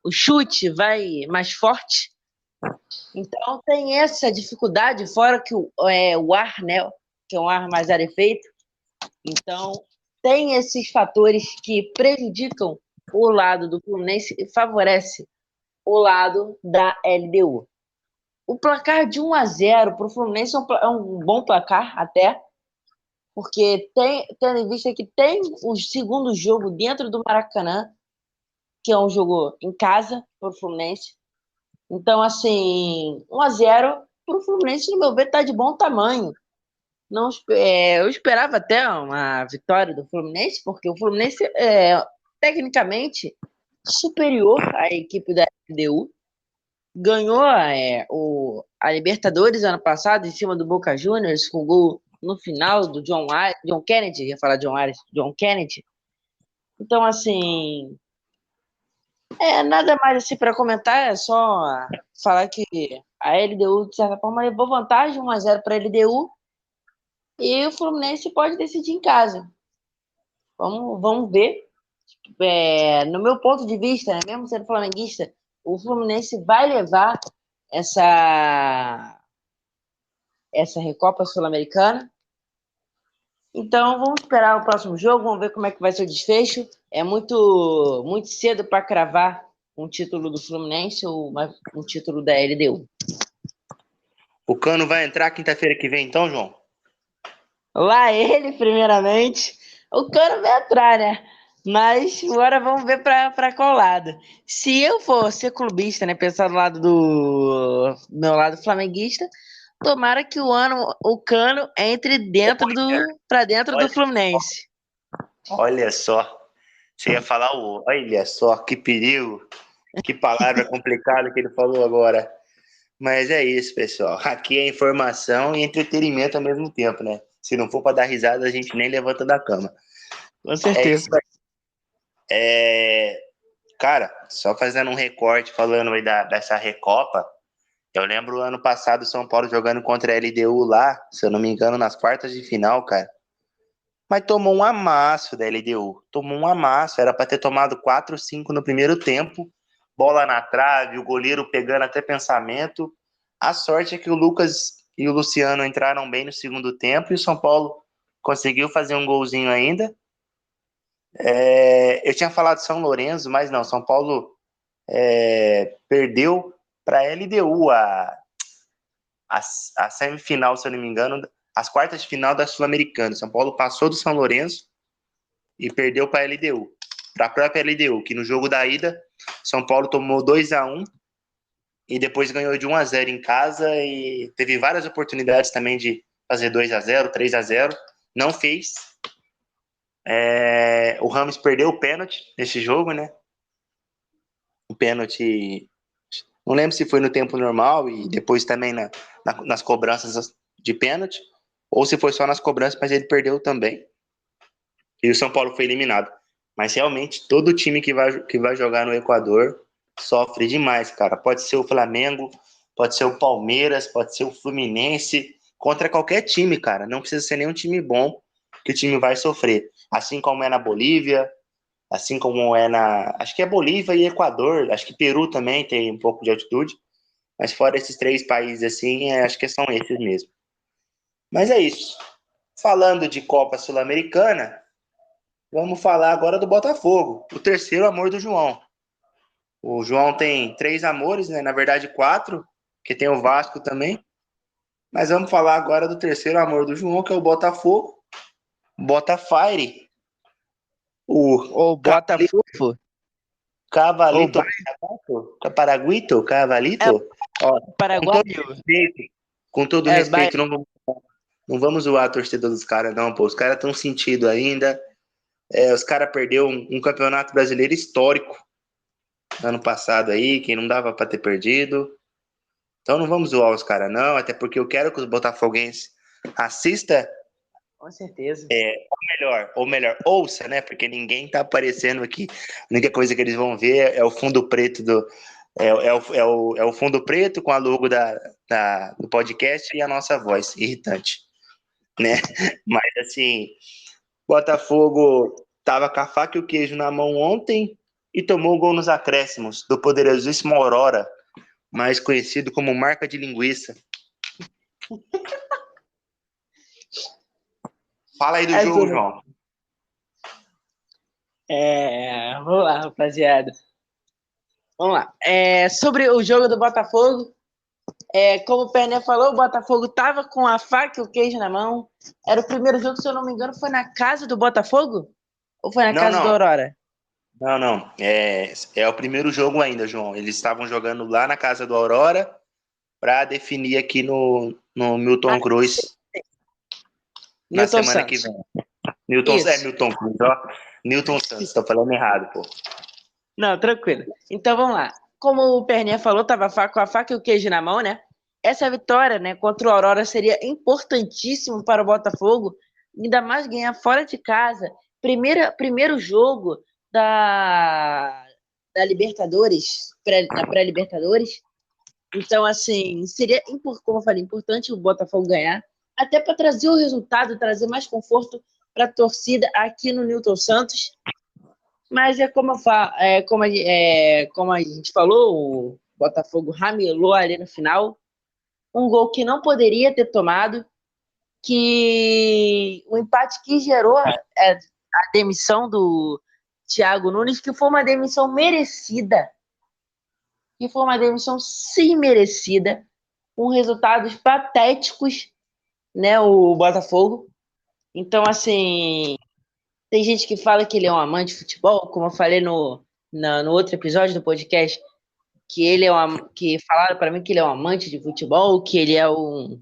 o chute vai mais forte. Então tem essa dificuldade, fora que o ar, né? Que é um ar mais rarefeito. Então tem esses fatores que prejudicam o lado do Fluminense e favorece o lado da LDU. O placar de 1-0 para o Fluminense é um bom placar até, porque tendo em vista que tem o segundo jogo dentro do Maracanã, que é um jogo em casa para o Fluminense. Então, assim, 1-0 para o Fluminense, no meu ver, está de bom tamanho. Não, eu esperava até uma vitória do Fluminense, porque o Fluminense é tecnicamente superior à equipe da LDU. Ganhou a Libertadores ano passado em cima do Boca Juniors, com gol no final do John Kennedy, ia falar John Kennedy. Então, assim, nada mais assim para comentar, é só falar que a LDU, de certa forma, levou vantagem 1-0 para a LDU e o Fluminense pode decidir em casa. Vamos ver. No meu ponto de vista, né, mesmo sendo flamenguista, o Fluminense vai levar essa Recopa Sul-Americana. Então, vamos esperar o próximo jogo, vamos ver como é que vai ser o desfecho. É muito, muito cedo para cravar um título do Fluminense ou um título da LDU. O Cano vai entrar quinta-feira que vem, então, João? Lá ele, primeiramente. O Cano vai entrar, né? Mas agora vamos ver para qual lado. Se eu for ser clubista, né, pensar do lado do meu lado flamenguista, tomara que o Cano entre para dentro do Fluminense. Olha só. Você ia falar olha só, que perigo. Que palavra complicada que ele falou agora. Mas é isso, pessoal. Aqui é informação e entretenimento ao mesmo tempo, né? Se não for para dar risada, a gente nem levanta da cama. Com certeza. Cara, só fazendo um recorte, falando aí dessa Recopa, eu lembro ano passado o São Paulo jogando contra a LDU lá, se eu não me engano, nas quartas de final, cara. Mas tomou um amasso da LDU. Tomou um amasso. Era para ter tomado 4, 5 no primeiro tempo. Bola na trave, o goleiro pegando até pensamento. A sorte é que o Lucas e o Luciano entraram bem no segundo tempo e o São Paulo conseguiu fazer um golzinho ainda. Eu tinha falado São Lourenço, mas não. São Paulo perdeu para a LDU a semifinal, se eu não me engano, as quartas de final da Sul-Americana. São Paulo passou do São Lourenço e perdeu para a LDU. Para a própria LDU, que no jogo da ida, São Paulo tomou 2-1 e depois ganhou de 1-0 em casa e teve várias oportunidades também de fazer 2-0, 3-0. Não fez. O Ramos perdeu o pênalti nesse jogo, né? O pênalti, não lembro se foi no tempo normal e depois também nas cobranças de pênalti, ou se foi só nas cobranças, mas ele perdeu também. E o São Paulo foi eliminado. Mas realmente, todo time que vai jogar no Equador sofre demais, cara. Pode ser o Flamengo, pode ser o Palmeiras, pode ser o Fluminense, contra qualquer time, cara. Não precisa ser nenhum time bom que o time vai sofrer. Assim como é na Bolívia, assim como é acho que é Bolívia e Equador, acho que Peru também tem um pouco de altitude, mas fora esses 3 países assim, acho que são esses mesmo. Mas é isso. Falando de Copa Sul-Americana, vamos falar agora do Botafogo, o terceiro amor do João. O João tem 3 amores, né? Na verdade 4, que tem o Vasco também. Mas vamos falar agora do terceiro amor do João, que é o Botafogo. Botafire. O Botafogo. Cavalito. Paraguito? Cavalito? Paraguaio. Com todo respeito, não vamos zoar a torcida dos caras, não, pô. Os caras estão sentindo ainda. Os caras perderam um campeonato brasileiro histórico ano passado aí, que não dava para ter perdido. Então não vamos zoar os caras, não, até porque eu quero que os botafoguenses assistam. Com certeza. Ou melhor, ouça, né? Porque ninguém tá aparecendo aqui. A única coisa que eles vão ver é o fundo preto é o fundo preto com a logo do podcast e a nossa voz. Irritante, né? Mas assim, Botafogo tava com a faca e o queijo na mão ontem e tomou o gol nos acréscimos do poderosíssimo Aurora, mais conhecido como marca de linguiça. Fala aí do jogo, João. Vamos lá, rapaziada. Vamos lá. Sobre o jogo do Botafogo, como o Perné falou, o Botafogo tava com a faca e o queijo na mão. Era o primeiro jogo, se eu não me engano, foi na casa do Botafogo? Ou foi na casa do Aurora? Não. É o primeiro jogo ainda, João. Eles estavam jogando lá na casa do Aurora para definir aqui no Milton Cruz na semana que vem. Milton Cruz, ó. Milton Santos, tô falando errado, pô. Não, tranquilo. Então vamos lá. Como o Perninha falou, tava com a faca e o queijo na mão, né? Essa vitória, né, contra o Aurora seria importantíssimo para o Botafogo, ainda mais ganhar fora de casa. Primeiro jogo da Libertadores, da pré-Libertadores. Então, assim, seria, como eu falei, importante o Botafogo ganhar, até para trazer o resultado, trazer mais conforto para a torcida aqui no Newton Santos. Mas como a gente falou, o Botafogo ramelou ali no final. Um gol que não poderia ter tomado, que o empate que gerou a demissão do Thiago Nunes, que foi uma demissão merecida. Que foi uma demissão sim merecida, com resultados patéticos, né, o Botafogo. Então, assim, tem gente que fala que ele é um amante de futebol, como eu falei no outro episódio do podcast, que ele que falaram para mim que ele é um amante de futebol, que ele é um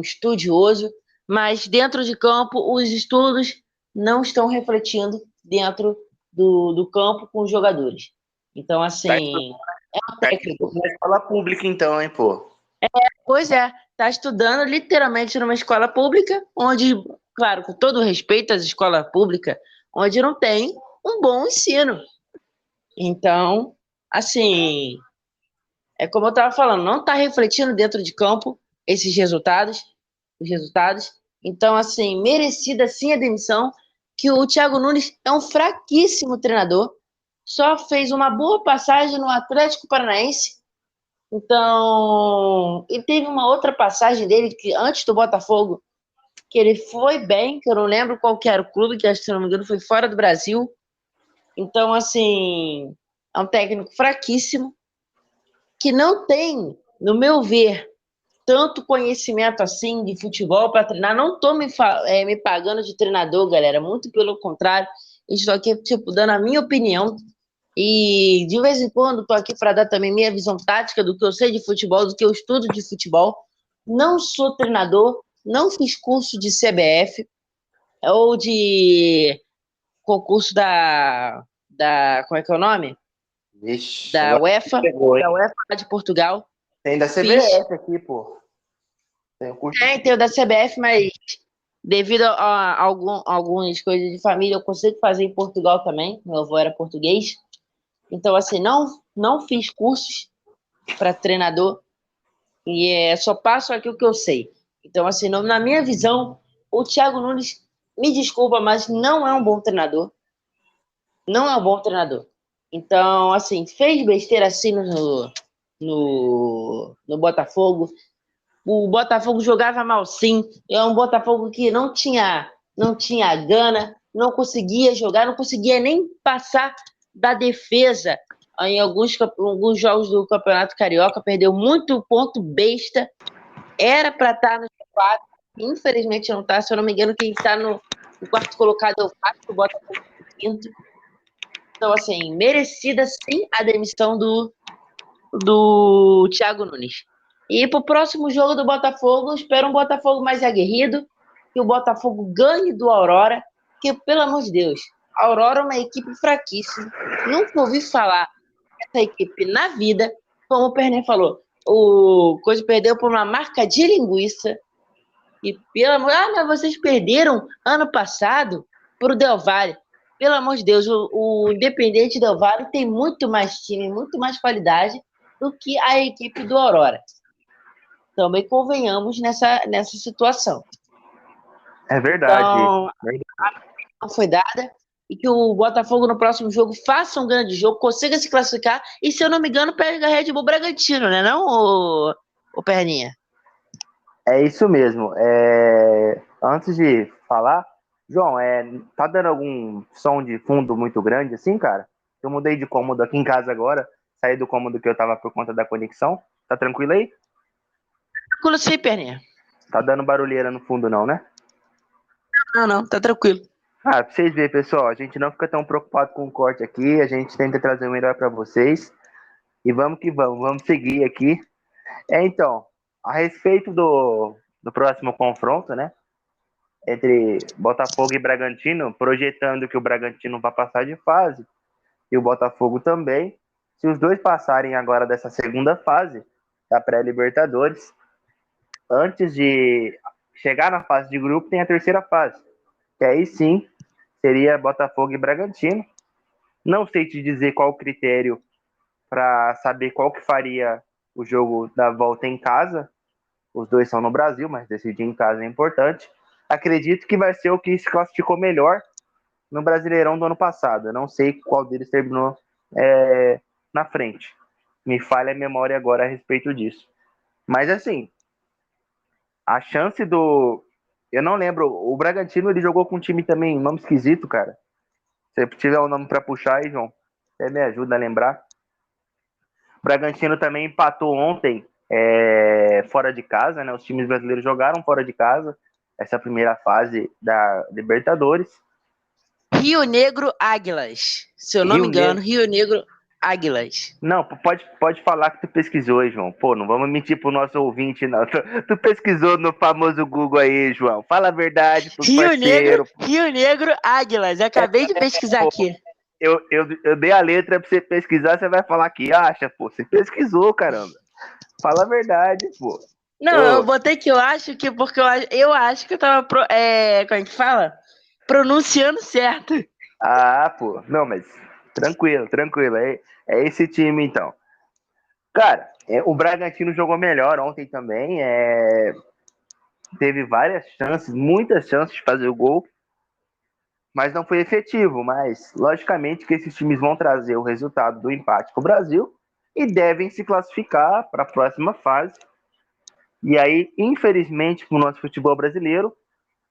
estudioso, mas dentro de campo os estudos não estão refletindo dentro do campo com os jogadores. Então, assim, é um técnico. Na escola pública, então, hein, pô? Pois é, está estudando literalmente numa escola pública, onde, claro, com todo respeito às escolas públicas, onde não tem um bom ensino. Então, assim, como eu estava falando, não está refletindo dentro de campo esses resultados, os resultados. Então, assim, merecida sim a demissão, que o Thiago Nunes é um fraquíssimo treinador, só fez uma boa passagem no Atlético Paranaense. Então, e teve uma outra passagem dele que antes do Botafogo, que ele foi bem, que eu não lembro qual que era o clube, que acho que, se não me engano, foi fora do Brasil. Então, assim, é um técnico fraquíssimo, que não tem, no meu ver, tanto conhecimento assim de futebol para treinar. Não estou me pagando de treinador, galera. Muito pelo contrário. Estou aqui, tipo, dando a minha opinião. E de vez em quando estou aqui para dar também minha visão tática do que eu sei de futebol, do que eu estudo de futebol. Não sou treinador, não fiz curso de CBF ou de concurso como é que é o nome? Vixe, Da UEFA, pegou, da UEFA de Portugal. tem da CBF aqui, pô. Tem o curso. Tem o da CBF, mas devido a algumas coisas de família, eu consigo fazer em Portugal também. Meu avô era português. Então, assim, não fiz cursos para treinador e só passo aqui o que eu sei. Então, assim, na minha visão, o Thiago Nunes, me desculpa, mas não é um bom treinador. Não é um bom treinador. Então, assim, fez besteira assim no Botafogo. O Botafogo jogava mal, sim. É um Botafogo que não tinha gana, não conseguia jogar, não conseguia nem passar da defesa. Em alguns jogos do Campeonato Carioca, perdeu muito ponto besta. Era para estar no G4, infelizmente não está. Se eu não me engano, quem está no quarto colocado é o Vasco, o Botafogo no quinto. Então, assim, merecida sim a demissão do Thiago Nunes. E para o próximo jogo do Botafogo, espero um Botafogo mais aguerrido, que o Botafogo ganhe do Aurora, que, pelo amor de Deus, A Aurora é uma equipe fraquíssima. Nunca ouvi falar dessa equipe na vida. Como o Pernet falou, o Coisa perdeu por uma marca de linguiça. E pelo amor... mas vocês perderam ano passado para o Del Valle. Pelo amor de Deus, o Independente Del Valle tem muito mais time, muito mais qualidade do que a equipe do Aurora. Também convenhamos nessa situação. É verdade. Então, não foi dada e que o Botafogo no próximo jogo faça um grande jogo, consiga se classificar e, se eu não me engano, pega a Red Bull Bragantino, né? Não, o Perninha? É isso mesmo. Antes de falar, João, tá dando algum som de fundo muito grande assim, cara? Eu mudei de cômodo aqui em casa agora, saí do cômodo que eu tava por conta da conexão. Tá tranquilo aí? Tranquilo sim, Perninha. Tá dando barulheira no fundo não, né? Não, tá tranquilo. Pra vocês verem, pessoal, a gente não fica tão preocupado com o corte aqui, a gente tenta trazer o melhor para vocês. E vamos que vamos seguir aqui. Então, a respeito do próximo confronto, né? Entre Botafogo e Bragantino, projetando que o Bragantino vai passar de fase e o Botafogo também. Se os dois passarem agora dessa segunda fase da pré-Libertadores, antes de chegar na fase de grupo, tem a terceira fase, que aí sim seria Botafogo e Bragantino. Não sei te dizer qual o critério para saber qual que faria o jogo da volta em casa. Os dois são no Brasil, mas decidir em casa é importante. Acredito que vai ser o que se classificou melhor no Brasileirão do ano passado. Eu não sei qual deles terminou na frente. Me falha a memória agora a respeito disso. Mas assim, a chance do... Eu não lembro. O Bragantino, ele jogou com um time também, um nome esquisito, cara. Se tiver um nome para puxar aí, João, você me ajuda a lembrar. O Bragantino também empatou ontem fora de casa, né? Os times brasileiros jogaram fora de casa essa primeira fase da Libertadores. Rio Negro Águilas. Se eu não me engano, Rio Negro Águilas. Não, pode falar que tu pesquisou aí, João. Pô, não vamos mentir pro nosso ouvinte, não. Tu pesquisou no famoso Google aí, João. Fala a verdade pros parceiros. Rio Negro Águilas. Acabei de pesquisar aqui. Eu dei a letra pra você pesquisar, você vai falar que acha, pô. Você pesquisou, caramba. Fala a verdade, pô. Não, eu botei que eu acho que, porque eu acho que eu tava, como é que fala? Pronunciando certo. Ah, pô. Não, mas tranquilo. É esse time, então. Cara, o Bragantino jogou melhor ontem também. Teve várias chances, muitas chances de fazer o gol, mas não foi efetivo. Mas, logicamente, que esses times vão trazer o resultado do empate para o Brasil e devem se classificar para a próxima fase. E aí, infelizmente, para o nosso futebol brasileiro,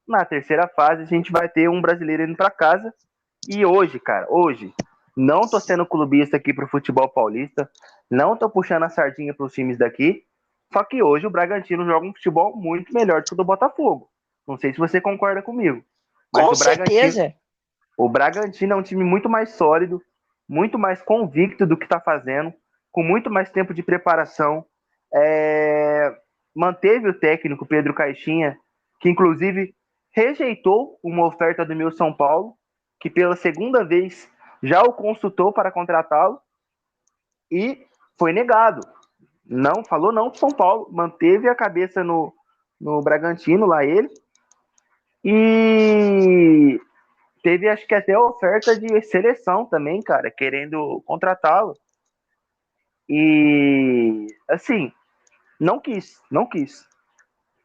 na terceira fase, a gente vai ter um brasileiro indo para casa. E hoje, cara, não tô sendo clubista aqui pro futebol paulista, não tô puxando a sardinha pros times daqui, só que hoje o Bragantino joga um futebol muito melhor do que o do Botafogo. Não sei se você concorda comigo, mas Com certeza. O Bragantino é um time muito mais sólido, muito mais convicto do que está fazendo, com muito mais tempo de preparação. Manteve o técnico Pedro Caixinha, que inclusive rejeitou uma oferta do meu São Paulo, que pela segunda vez já o consultou para contratá-lo e foi negado. Não falou não para São Paulo, manteve a cabeça no Bragantino, lá ele, e teve acho que até oferta de seleção também, cara, querendo contratá-lo. E assim, não quis.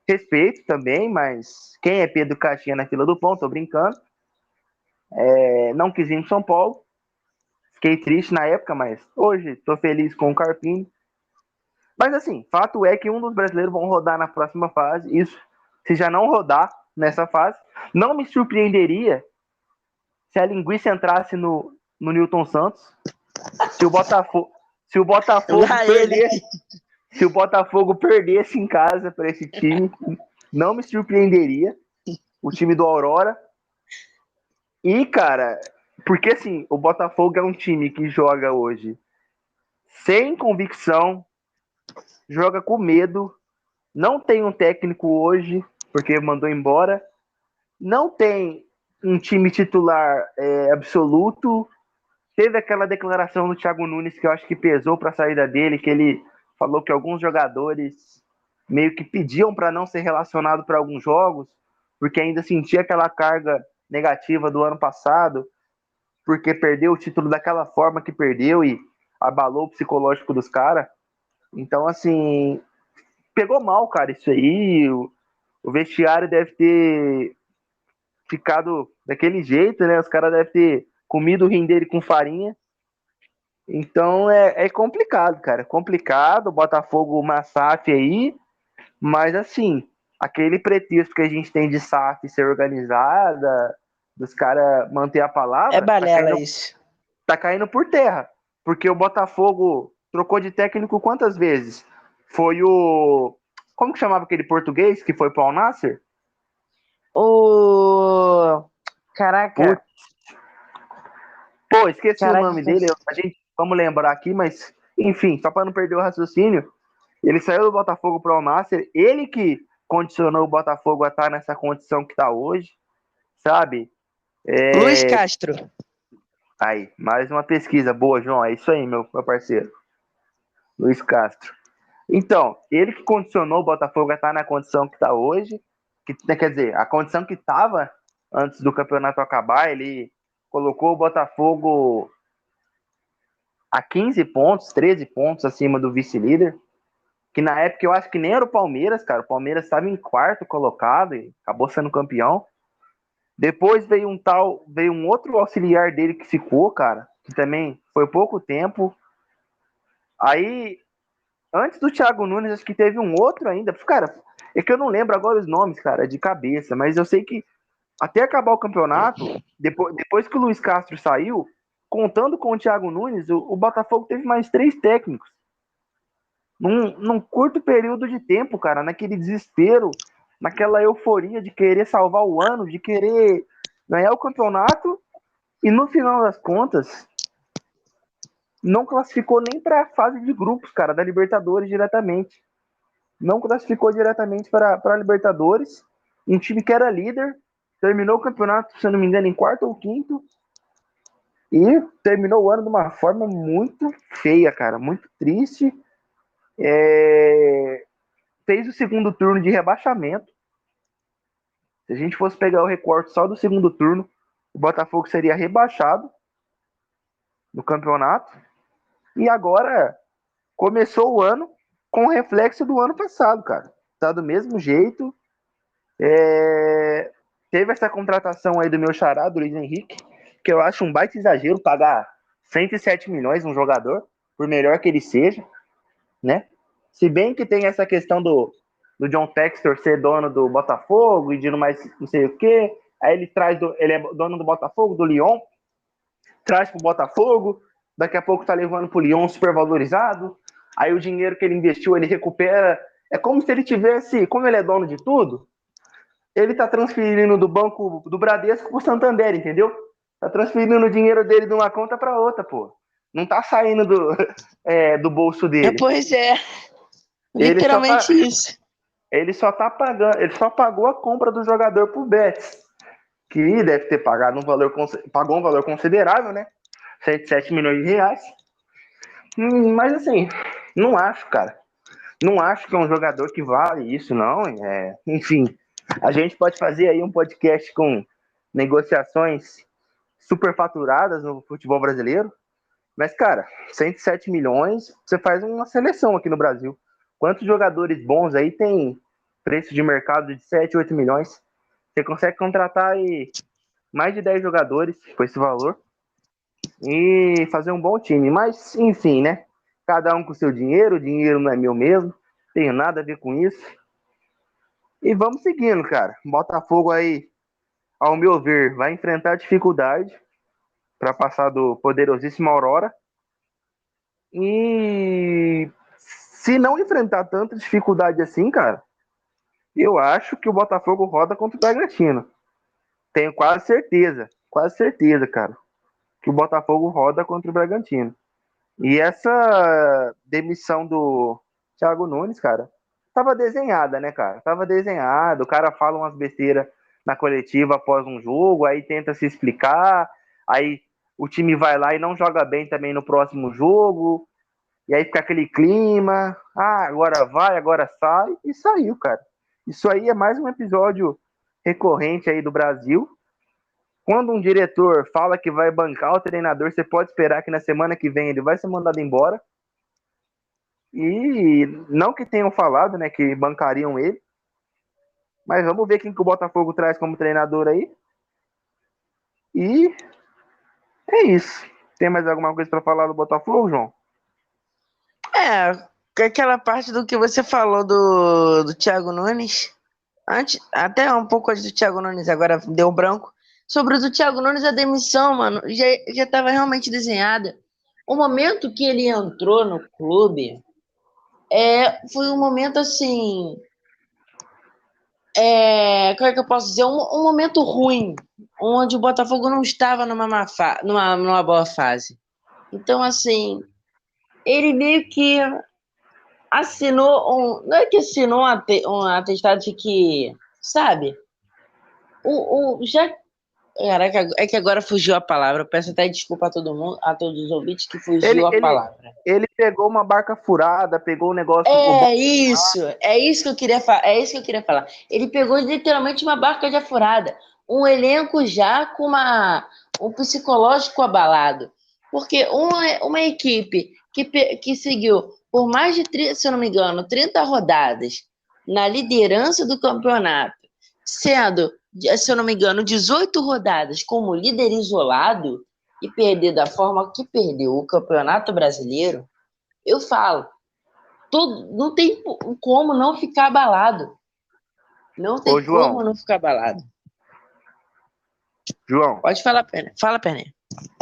Respeito também, mas quem é Pedro Caixinha na fila do pão, tô brincando. Não quis ir em São Paulo. Fiquei triste na época, mas hoje tô feliz com o Carpini. Mas assim, fato é que um dos brasileiros vão rodar na próxima fase. Isso, se já não rodar nessa fase, não me surpreenderia se a linguiça entrasse no Newton Santos. Se o Botafogo perdesse em casa para esse time, não me surpreenderia. O time do Aurora. E, cara, porque assim, o Botafogo é um time que joga hoje sem convicção, joga com medo, não tem um técnico hoje, porque mandou embora, não tem um time titular absoluto. Teve aquela declaração do Thiago Nunes que eu acho que pesou para a saída dele, que ele falou que alguns jogadores meio que pediam para não ser relacionado para alguns jogos, porque ainda sentia aquela carga negativa do ano passado, porque perdeu o título daquela forma que perdeu e abalou o psicológico dos caras. Então, assim, pegou mal, cara, isso aí. O vestiário deve ter ficado daquele jeito, né? Os caras devem ter comido o rim dele com farinha. Então é complicado, cara. É complicado. O Botafogo, uma SAF aí, mas assim, aquele pretexto que a gente tem de SAF ser organizada, dos caras manter a É palavra, balela isso. tá caindo por terra. Porque o Botafogo trocou de técnico quantas vezes? Foi o. Como que chamava aquele português que foi para o Nasser? Ô, caraca, Putz, pô, esqueci o caraca. nome dele. A gente vamos lembrar aqui, mas enfim, só para não perder o raciocínio, ele saiu do Botafogo para o Nasser, ele que condicionou o Botafogo a estar nessa condição que está hoje, sabe? Luiz É... Castro. Aí, mais uma pesquisa boa, João. É isso aí, meu parceiro. Luiz Castro. Então, ele que condicionou o Botafogo a estar na condição que está hoje, que, quer dizer, a condição que estava antes do campeonato acabar, ele colocou o Botafogo a 15 pontos, 13 pontos acima do vice-líder, que na época eu acho que nem era o Palmeiras, cara. O Palmeiras estava em quarto colocado e acabou sendo campeão. Depois veio um outro auxiliar dele que ficou, cara, que também foi pouco tempo. Aí, antes do Thiago Nunes, acho que teve um outro ainda. Cara, é que eu não lembro agora os nomes, cara, de cabeça, mas eu sei que até acabar o campeonato, depois que o Luiz Castro saiu, contando com o Thiago Nunes, o Botafogo teve mais 3 técnicos. Num curto período de tempo, cara, naquele desespero, naquela euforia de querer salvar o ano, de querer ganhar o campeonato, e no final das contas, não classificou nem para a fase de grupos, cara, da Libertadores diretamente. Não classificou diretamente para a Libertadores. Um time que era líder, terminou o campeonato, se eu não me engano, em quarto ou quinto, e terminou o ano de uma forma muito feia, cara, muito triste. Fez o segundo turno de rebaixamento. Se a gente fosse pegar o recorte só do segundo turno, o Botafogo seria rebaixado no campeonato. E agora começou o ano com o reflexo do ano passado, cara. Tá do mesmo jeito. Teve essa contratação aí do meu xará, do Luiz Henrique, que eu acho um baita exagero pagar 107 milhões um jogador, por melhor que ele seja, né? Se bem que tem essa questão do John Textor ser dono do Botafogo e de não sei o quê. Aí ele é dono do Botafogo, do Lyon, traz pro Botafogo, daqui a pouco tá levando pro Lyon super valorizado. Aí o dinheiro que ele investiu, ele recupera. É como se ele tivesse, como ele é dono de tudo, ele tá transferindo do banco do Bradesco pro Santander, entendeu? Tá transferindo o dinheiro dele de uma conta para outra, pô. Não tá saindo do bolso dele. Pois é, Ele só tá, literalmente isso. ele só tá pagando, ele só pagou a compra do jogador pro Betis, que deve ter pagado pagou um valor considerável, né? 107 milhões de reais. Mas assim, não acho, cara. Não acho que é um jogador que vale isso, não. Enfim, a gente pode fazer aí um podcast com negociações superfaturadas no futebol brasileiro. Mas, cara, 107 milhões, você faz uma seleção aqui no Brasil. Quantos jogadores bons aí tem preço de mercado de 7, 8 milhões? Você consegue contratar aí mais de 10 jogadores com esse valor e fazer um bom time. Mas, enfim, né? Cada um com seu dinheiro, o dinheiro não é meu mesmo, tenho nada a ver com isso. E vamos seguindo, cara. Botafogo aí, ao meu ver, vai enfrentar dificuldade para passar do poderosíssimo Aurora. E se não enfrentar tanta dificuldade assim, cara, eu acho que o Botafogo roda contra o Bragantino. Tenho quase certeza, cara, que o Botafogo roda contra o Bragantino. E essa demissão do Thiago Nunes, cara, tava desenhada, né, cara? Tava desenhado, o cara fala umas besteiras na coletiva após um jogo, aí tenta se explicar, aí o time vai lá e não joga bem também no próximo jogo, e aí fica aquele clima, agora vai, agora sai, e saiu, cara. Isso aí é mais um episódio recorrente aí do Brasil. Quando um diretor fala que vai bancar o treinador, você pode esperar que na semana que vem ele vai ser mandado embora. E não que tenham falado, né, que bancariam ele, mas vamos ver quem que o Botafogo traz como treinador aí. E é isso. Tem mais alguma coisa para falar do Botafogo, João? Aquela parte do que você falou do Thiago Nunes, até um pouco antes do Thiago Nunes, agora deu branco. Sobre o do Thiago Nunes, a demissão, mano, já estava realmente desenhada. O momento que ele entrou no clube foi um momento assim. Como é que eu posso dizer? Um momento ruim, onde o Botafogo não estava numa boa fase. Então, assim, ele meio que assinou não é que assinou um atestado de que, sabe? Já. Caraca, é que agora fugiu a palavra. Eu peço até desculpa a todo mundo, a todos os ouvintes que fugiu a palavra. Ele pegou uma barca furada, pegou um negócio. É isso que eu queria falar. É isso que eu queria falar. Ele pegou literalmente uma barca já furada, um elenco já com um psicológico abalado, porque uma equipe que seguiu por mais de 30, se eu não me engano, 30 rodadas na liderança do campeonato, sendo, se eu não me engano, 18 rodadas como líder isolado e perder da forma que perdeu o Campeonato Brasileiro, eu falo, não tem como não ficar abalado. Não tem como não ficar abalado. João. Pode falar, Pena. Fala, Pena.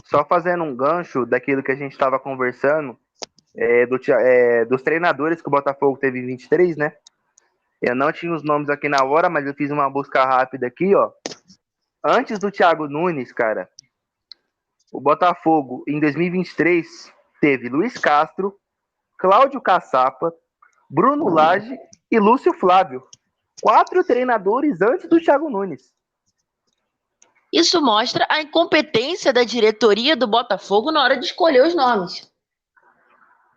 Só fazendo um gancho daquilo que a gente estava conversando, dos treinadores que o Botafogo teve em 23, né? Eu não tinha os nomes aqui na hora, mas eu fiz uma busca rápida aqui, ó. Antes do Thiago Nunes, cara, o Botafogo, em 2023, teve Luiz Castro, Cláudio Caçapa, Bruno Lage e Lúcio Flávio. 4 treinadores antes do Thiago Nunes. Isso mostra a incompetência da diretoria do Botafogo na hora de escolher os nomes.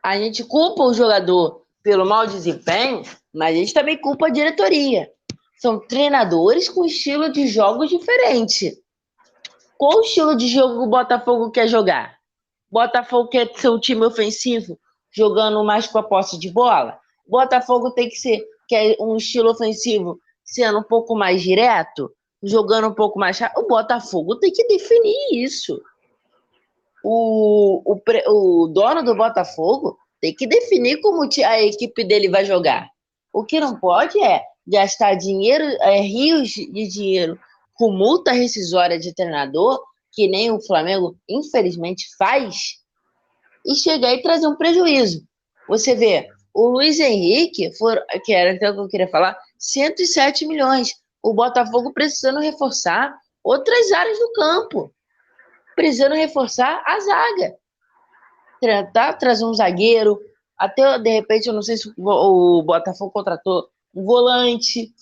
A gente culpa o jogador pelo mau desempenho, mas a gente também culpa a diretoria. São treinadores com estilo de jogos diferente. Qual o estilo de jogo o Botafogo quer jogar? O Botafogo quer ser um time ofensivo, jogando mais com a posse de bola? O Botafogo quer um estilo ofensivo sendo um pouco mais direto, jogando um pouco mais rápido? O Botafogo tem que definir isso. O dono do Botafogo tem que definir como a equipe dele vai jogar. O que não pode é gastar dinheiro, rios de dinheiro com multa rescisória de treinador, que nem o Flamengo, infelizmente, faz, e chegar e trazer um prejuízo. Você vê, o Luiz Henrique, que era até o que eu queria falar, 107 milhões. O Botafogo precisando reforçar outras áreas do campo. Precisando reforçar a zaga. Tentar trazer um zagueiro, até de repente, eu não sei se o Botafogo contratou um volante,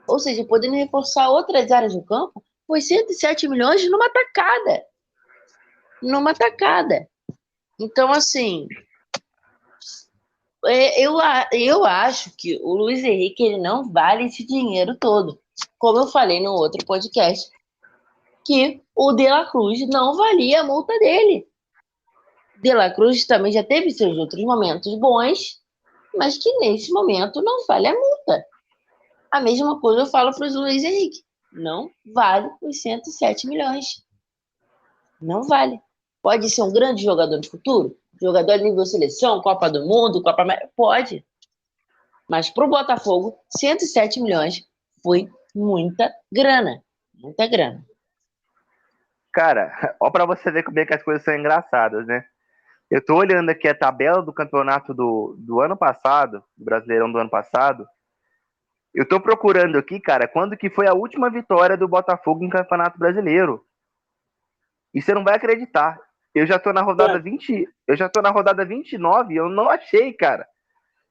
ou seja, podendo reforçar outras áreas do campo, foi 107 milhões numa tacada. Numa tacada. Então, assim, eu acho que o Luiz Henrique ele não vale esse dinheiro todo. Como eu falei no outro podcast, que o De La Cruz não valia a multa dele. De La Cruz também já teve seus outros momentos bons, mas que nesse momento não vale a multa. A mesma coisa eu falo para o Luiz Henrique. Não vale os 107 milhões. Não vale. Pode ser um grande jogador no futuro? Jogador de nível seleção, Copa do Mundo, Copa América? Pode. Mas para o Botafogo, 107 milhões foi muita grana. Muita grana. Cara, ó para você ver como é que as coisas são engraçadas, né? Eu tô olhando aqui a tabela do campeonato do ano passado, do Brasileirão do ano passado. Eu tô procurando aqui, cara, quando que foi a última vitória do Botafogo em Campeonato Brasileiro. E você não vai acreditar. Eu já tô na rodada 20, eu já tô na rodada 29 e eu não achei, cara.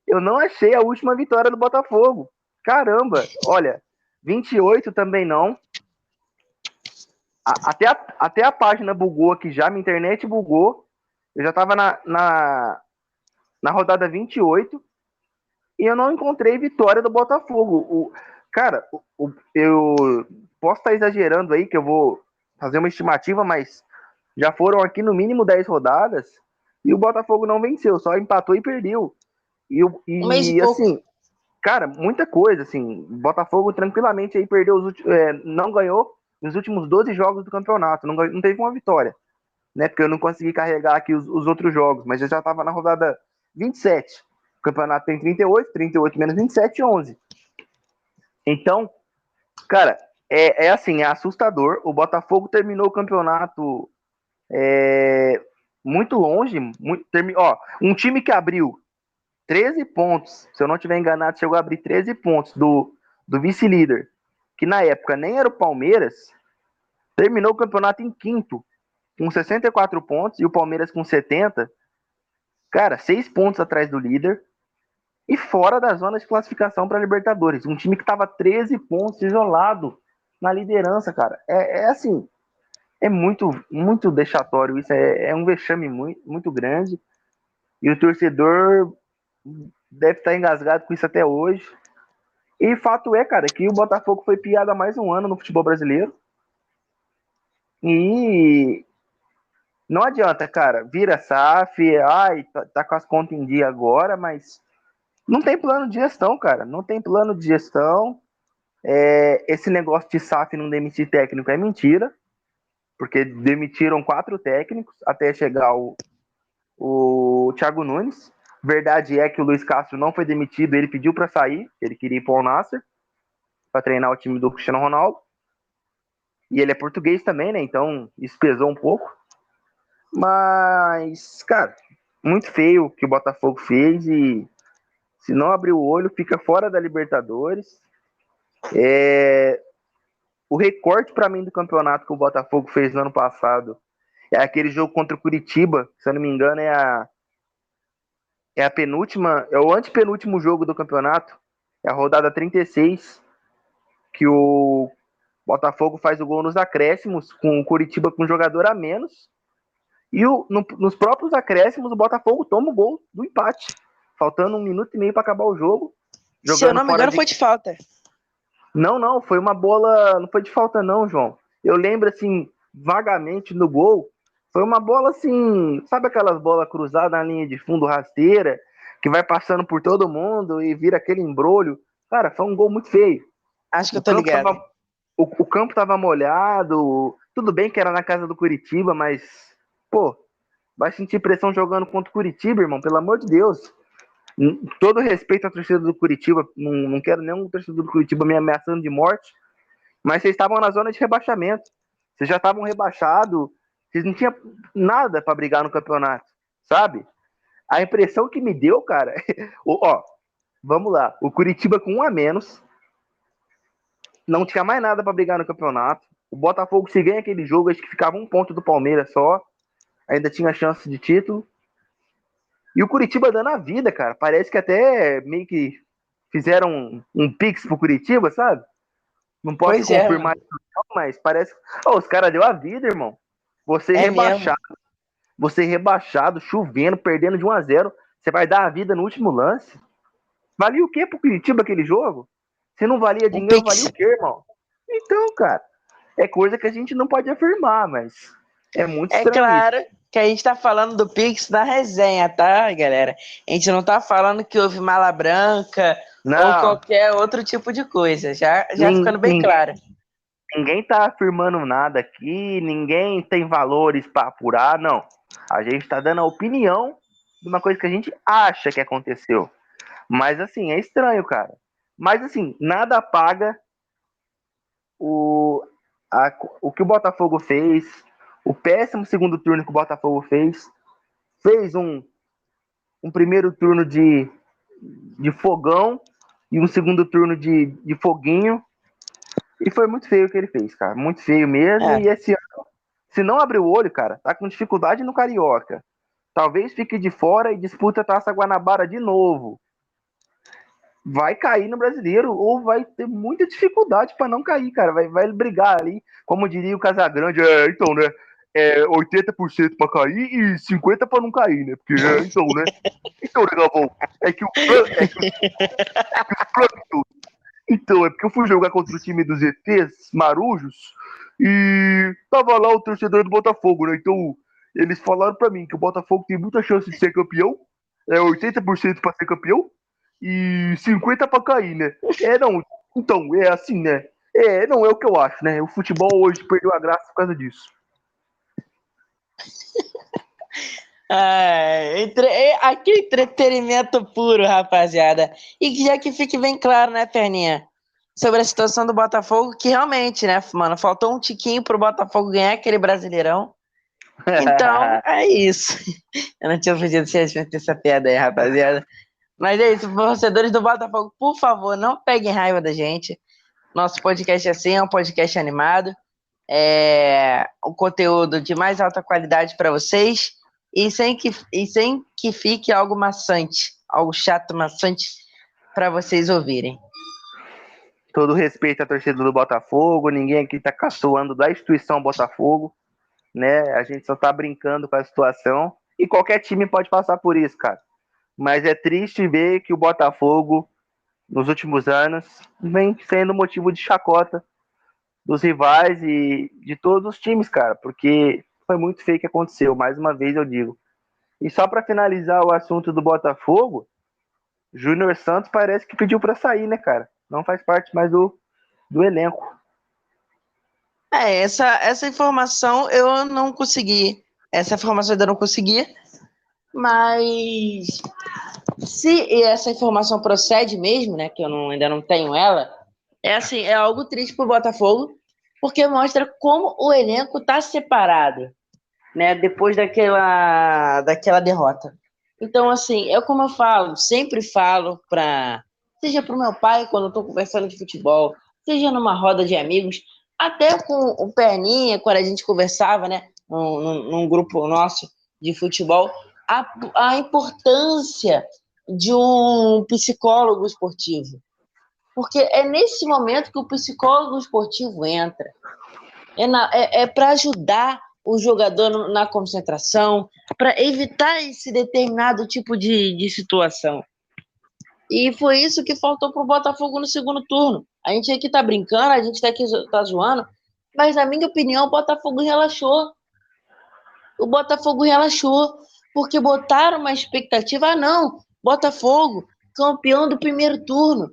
Eu não achei a última vitória do Botafogo. Caramba, olha, 28 também não. Até a página bugou aqui já, minha internet bugou. Eu já tava na rodada 28 e eu não encontrei vitória do Botafogo. Cara, eu posso estar exagerando aí, que eu vou fazer uma estimativa, mas já foram aqui no mínimo 10 rodadas e o Botafogo não venceu, só empatou e perdeu. Um mês e pouco. Assim, cara, muita coisa, assim, Botafogo tranquilamente aí perdeu não ganhou nos últimos 12 jogos do campeonato, não teve uma vitória, né, porque eu não consegui carregar aqui os outros jogos, mas eu já tava na rodada 27, o campeonato tem 38 menos 27, 11. Então, cara, é assim, é assustador, o Botafogo terminou o campeonato muito longe, um time que abriu 13 pontos, se eu não estiver enganado, chegou a abrir 13 pontos do vice-líder, que na época nem era o Palmeiras, terminou o campeonato em quinto, com 64 pontos, e o Palmeiras com 70, cara, 6 pontos atrás do líder, e fora da zona de classificação para Libertadores. Um time que estava 13 pontos isolado na liderança, cara. Assim, é muito, muito deixatório isso, é um vexame muito, muito grande, e o torcedor deve estar engasgado com isso até hoje. E fato é, cara, que o Botafogo foi piada há mais um ano no futebol brasileiro. E não adianta, cara. Vira SAF, tá com as contas em dia agora, mas não tem plano de gestão, cara. Não tem plano de gestão. Esse negócio de SAF não demitir técnico é mentira, porque demitiram 4 técnicos até chegar o Thiago Nunes. Verdade é que o Luiz Castro não foi demitido, ele pediu para sair, ele queria ir para o Nasser para treinar o time do Cristiano Ronaldo. E ele é português também, né? Então isso pesou um pouco. Mas, cara, muito feio o que o Botafogo fez e se não abrir o olho, fica fora da Libertadores. O recorte para mim do campeonato que o Botafogo fez no ano passado é aquele jogo contra o Curitiba, se eu não me engano, é a penúltima, é o antepenúltimo jogo do campeonato, é a rodada 36, que o Botafogo faz o gol nos acréscimos, com o Curitiba com um jogador a menos, e nos próprios acréscimos o Botafogo toma o gol do empate, faltando 1 minuto e meio para acabar o jogo. Se eu não me engano, foi de falta. Não, foi uma bola, não foi de falta não, João. Eu lembro, assim, vagamente no gol, foi uma bola assim, sabe aquelas bolas cruzadas na linha de fundo, rasteira, que vai passando por todo mundo e vira aquele embrolho. Cara, foi um gol muito feio. Acho que eu tô ligado. O campo tava molhado, tudo bem que era na casa do Curitiba, mas, pô, vai sentir pressão jogando contra o Curitiba, irmão, pelo amor de Deus. Todo respeito à torcida do Curitiba, não quero nenhum torcedor do Curitiba me ameaçando de morte, mas vocês estavam na zona de rebaixamento. Vocês já estavam rebaixados, vocês não tinham nada para brigar no campeonato, sabe? A impressão que me deu, cara, vamos lá, o Curitiba com 1 a menos, não tinha mais nada para brigar no campeonato. O Botafogo, se ganha aquele jogo, acho que ficava 1 ponto do Palmeiras só, ainda tinha chance de título. E o Curitiba dando a vida, cara. Parece que até meio que fizeram um pix pro Curitiba, sabe? Não posso confirmar isso, mas parece. Os caras deu a vida, irmão. Você rebaixado, mesmo. Você rebaixado, chovendo, perdendo de 1 a 0. Você vai dar a vida no último lance? Valia o quê pro Curitiba aquele jogo? Se não valia dinheiro, valia o quê, irmão? Então, cara, é coisa que a gente não pode afirmar, mas é muito estranho. É claro que a gente tá falando do Pix da resenha, tá, galera? A gente não tá falando que houve mala branca ou qualquer outro tipo de coisa. Já ficando bem claro. Ninguém tá afirmando nada aqui, ninguém tem valores para apurar, não. A gente tá dando a opinião de uma coisa que a gente acha que aconteceu. Mas, assim, é estranho, cara. Mas, assim, nada apaga o que o Botafogo fez, o péssimo segundo turno que o Botafogo fez um primeiro turno de fogão e um segundo turno de foguinho, e foi muito feio o que ele fez, cara, muito feio mesmo. E esse ano, se não abrir o olho, cara, tá com dificuldade no Carioca, talvez fique de fora e disputa a Taça Guanabara de novo. vai cair no Brasileiro ou vai ter muita dificuldade para não cair, cara. Vai brigar ali, como diria o Casagrande, então, né? 80% para cair e 50% para não cair, né? Porque, então, né? Então, né, Galvão? É que o Então, é porque eu fui jogar contra o time dos ETs marujos e tava lá o torcedor do Botafogo, né? Então, eles falaram pra mim que o Botafogo tem muita chance de ser campeão, 80% pra ser campeão e 50% pra cair, né? Não, então, é assim, né? Não é o que eu acho, né? O futebol hoje perdeu a graça por causa disso. Aqui entretenimento puro, rapaziada. E já que fique bem claro, né, Perninha? Sobre a situação do Botafogo, que realmente, né, mano, faltou um tiquinho pro Botafogo ganhar aquele Brasileirão. Então, é isso. Eu não tinha pedido vocês essa piada aí, rapaziada. Mas é isso, torcedores do Botafogo, por favor, não peguem raiva da gente. Nosso podcast é assim, é um podcast animado. É um conteúdo de mais alta qualidade para vocês e sem que fique algo maçante, algo chato, maçante para vocês ouvirem. Todo respeito à torcida do Botafogo, ninguém aqui tá caçoando da instituição Botafogo, né? A gente só tá brincando com a situação e qualquer time pode passar por isso, cara. Mas é triste ver que o Botafogo, nos últimos anos, vem sendo motivo de chacota dos rivais e de todos os times, cara, porque foi muito feio o que aconteceu, mais uma vez eu digo. E só para finalizar o assunto do Botafogo, Júnior Santos parece que pediu para sair, né, cara? Não faz parte mais do elenco. Essa informação eu não consegui. Essa informação eu ainda não consegui, mas se essa informação procede mesmo, né, que eu ainda não tenho ela, assim, é algo triste pro Botafogo, porque mostra como o elenco tá separado, né, depois daquela derrota. Então, assim, como eu falo, sempre falo seja pro meu pai quando eu tô conversando de futebol, seja numa roda de amigos, até com o Perninha, quando a gente conversava, né, num grupo nosso de futebol, a importância de um psicólogo esportivo. Porque é nesse momento que o psicólogo esportivo entra. É para ajudar o jogador na concentração, para evitar esse determinado tipo de situação. E foi isso que faltou pro Botafogo no segundo turno. A gente aqui tá brincando, a gente tá zoando, mas na minha opinião o Botafogo relaxou. O Botafogo relaxou, porque botaram uma expectativa, não, Botafogo, campeão do primeiro turno,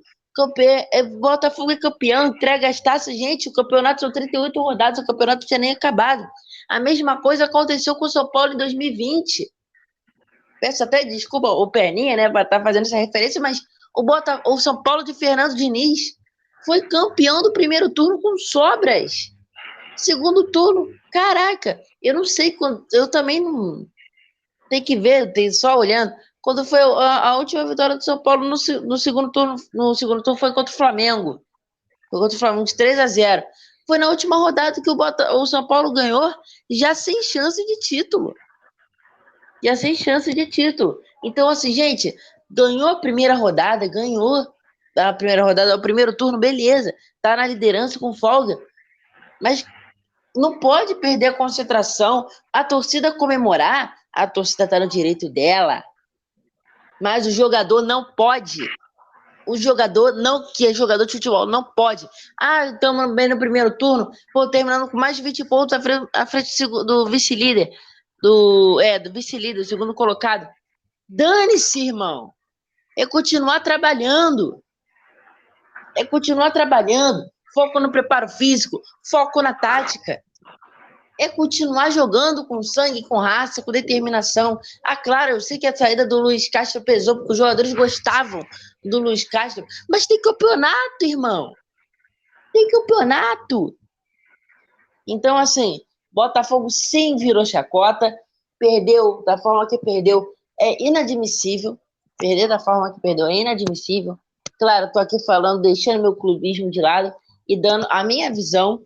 Botafogo é campeão, entrega as taças, gente, o campeonato são 38 rodadas, o campeonato não tinha nem acabado. A mesma coisa aconteceu com o São Paulo em 2020. Peço até desculpa o Perninha, né, para estar fazendo essa referência, mas o São Paulo de Fernando Diniz foi campeão do primeiro turno com sobras. Segundo turno, caraca, eu não sei quando, eu também não tem que ver, tem só olhando. Quando foi a última vitória do São Paulo no segundo turno, foi contra o Flamengo. Foi contra o Flamengo de 3-0. Foi na última rodada que o São Paulo ganhou, já sem chance de título. Já sem chance de título. Então, assim, gente, ganhou a primeira rodada, o primeiro turno, beleza. Tá na liderança com folga. Mas não pode perder a concentração. A torcida comemorar, a torcida tá no direito dela. Mas o jogador não pode. Que é jogador de futebol, não pode. Estamos bem no primeiro turno, terminando com mais de 20 pontos à frente do vice-líder. Do vice-líder, segundo colocado. Dane-se, irmão. É continuar trabalhando. Foco no preparo físico, foco na tática. É continuar jogando com sangue, com raça, com determinação. Claro, eu sei que a saída do Luiz Castro pesou, porque os jogadores gostavam do Luiz Castro, mas tem campeonato, irmão. Tem campeonato. Então, assim, Botafogo sim virou chacota, perdeu da forma que perdeu, é inadmissível. Perder da forma que perdeu é inadmissível. Claro, tô aqui falando, deixando meu clubismo de lado e dando a minha visão,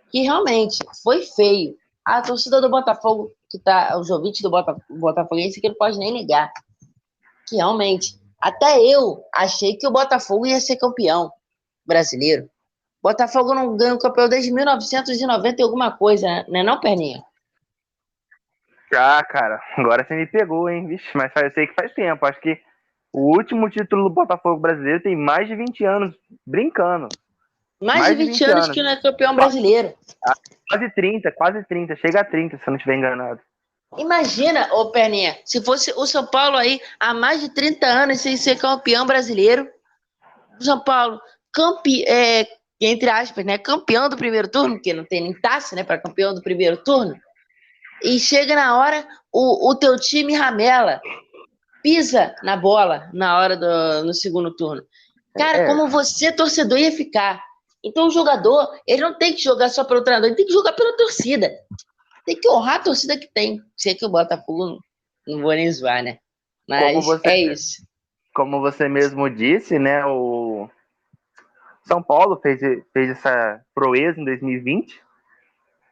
que realmente foi feio. A torcida do Botafogo, os ouvintes do Botafoguense, que não pode nem negar, que realmente Até eu achei que o Botafogo ia ser campeão brasileiro. Botafogo não ganha o campeão desde 1990 e alguma coisa, né? Não, Perninha? Ah, cara, agora você me pegou, hein? Vixe, mas eu sei que faz tempo. Acho que o último título do Botafogo brasileiro tem mais de 20 anos, brincando. Mais de Mais de 20 20 anos anos. que não é campeão brasileiro. Quase 30. Chega a 30, se eu não estiver enganado. Imagina, ô Perninha, se fosse o São Paulo aí há mais de 30 anos sem ser campeão brasileiro, o São Paulo, entre aspas, né, campeão do primeiro turno, porque não tem nem taça, né, para campeão do primeiro turno, e chega na hora, o teu time ramela, pisa na bola na hora no segundo turno. Cara, É, como você, torcedor, ia ficar? Então o jogador, ele não tem que jogar só pelo treinador, ele tem que jogar pela torcida. Tem que honrar a torcida que tem. Sei que o Botafogo não vou nem zoar, né? como Mas você, é isso. como você mesmo disse, né? O São Paulo fez essa proeza em 2020,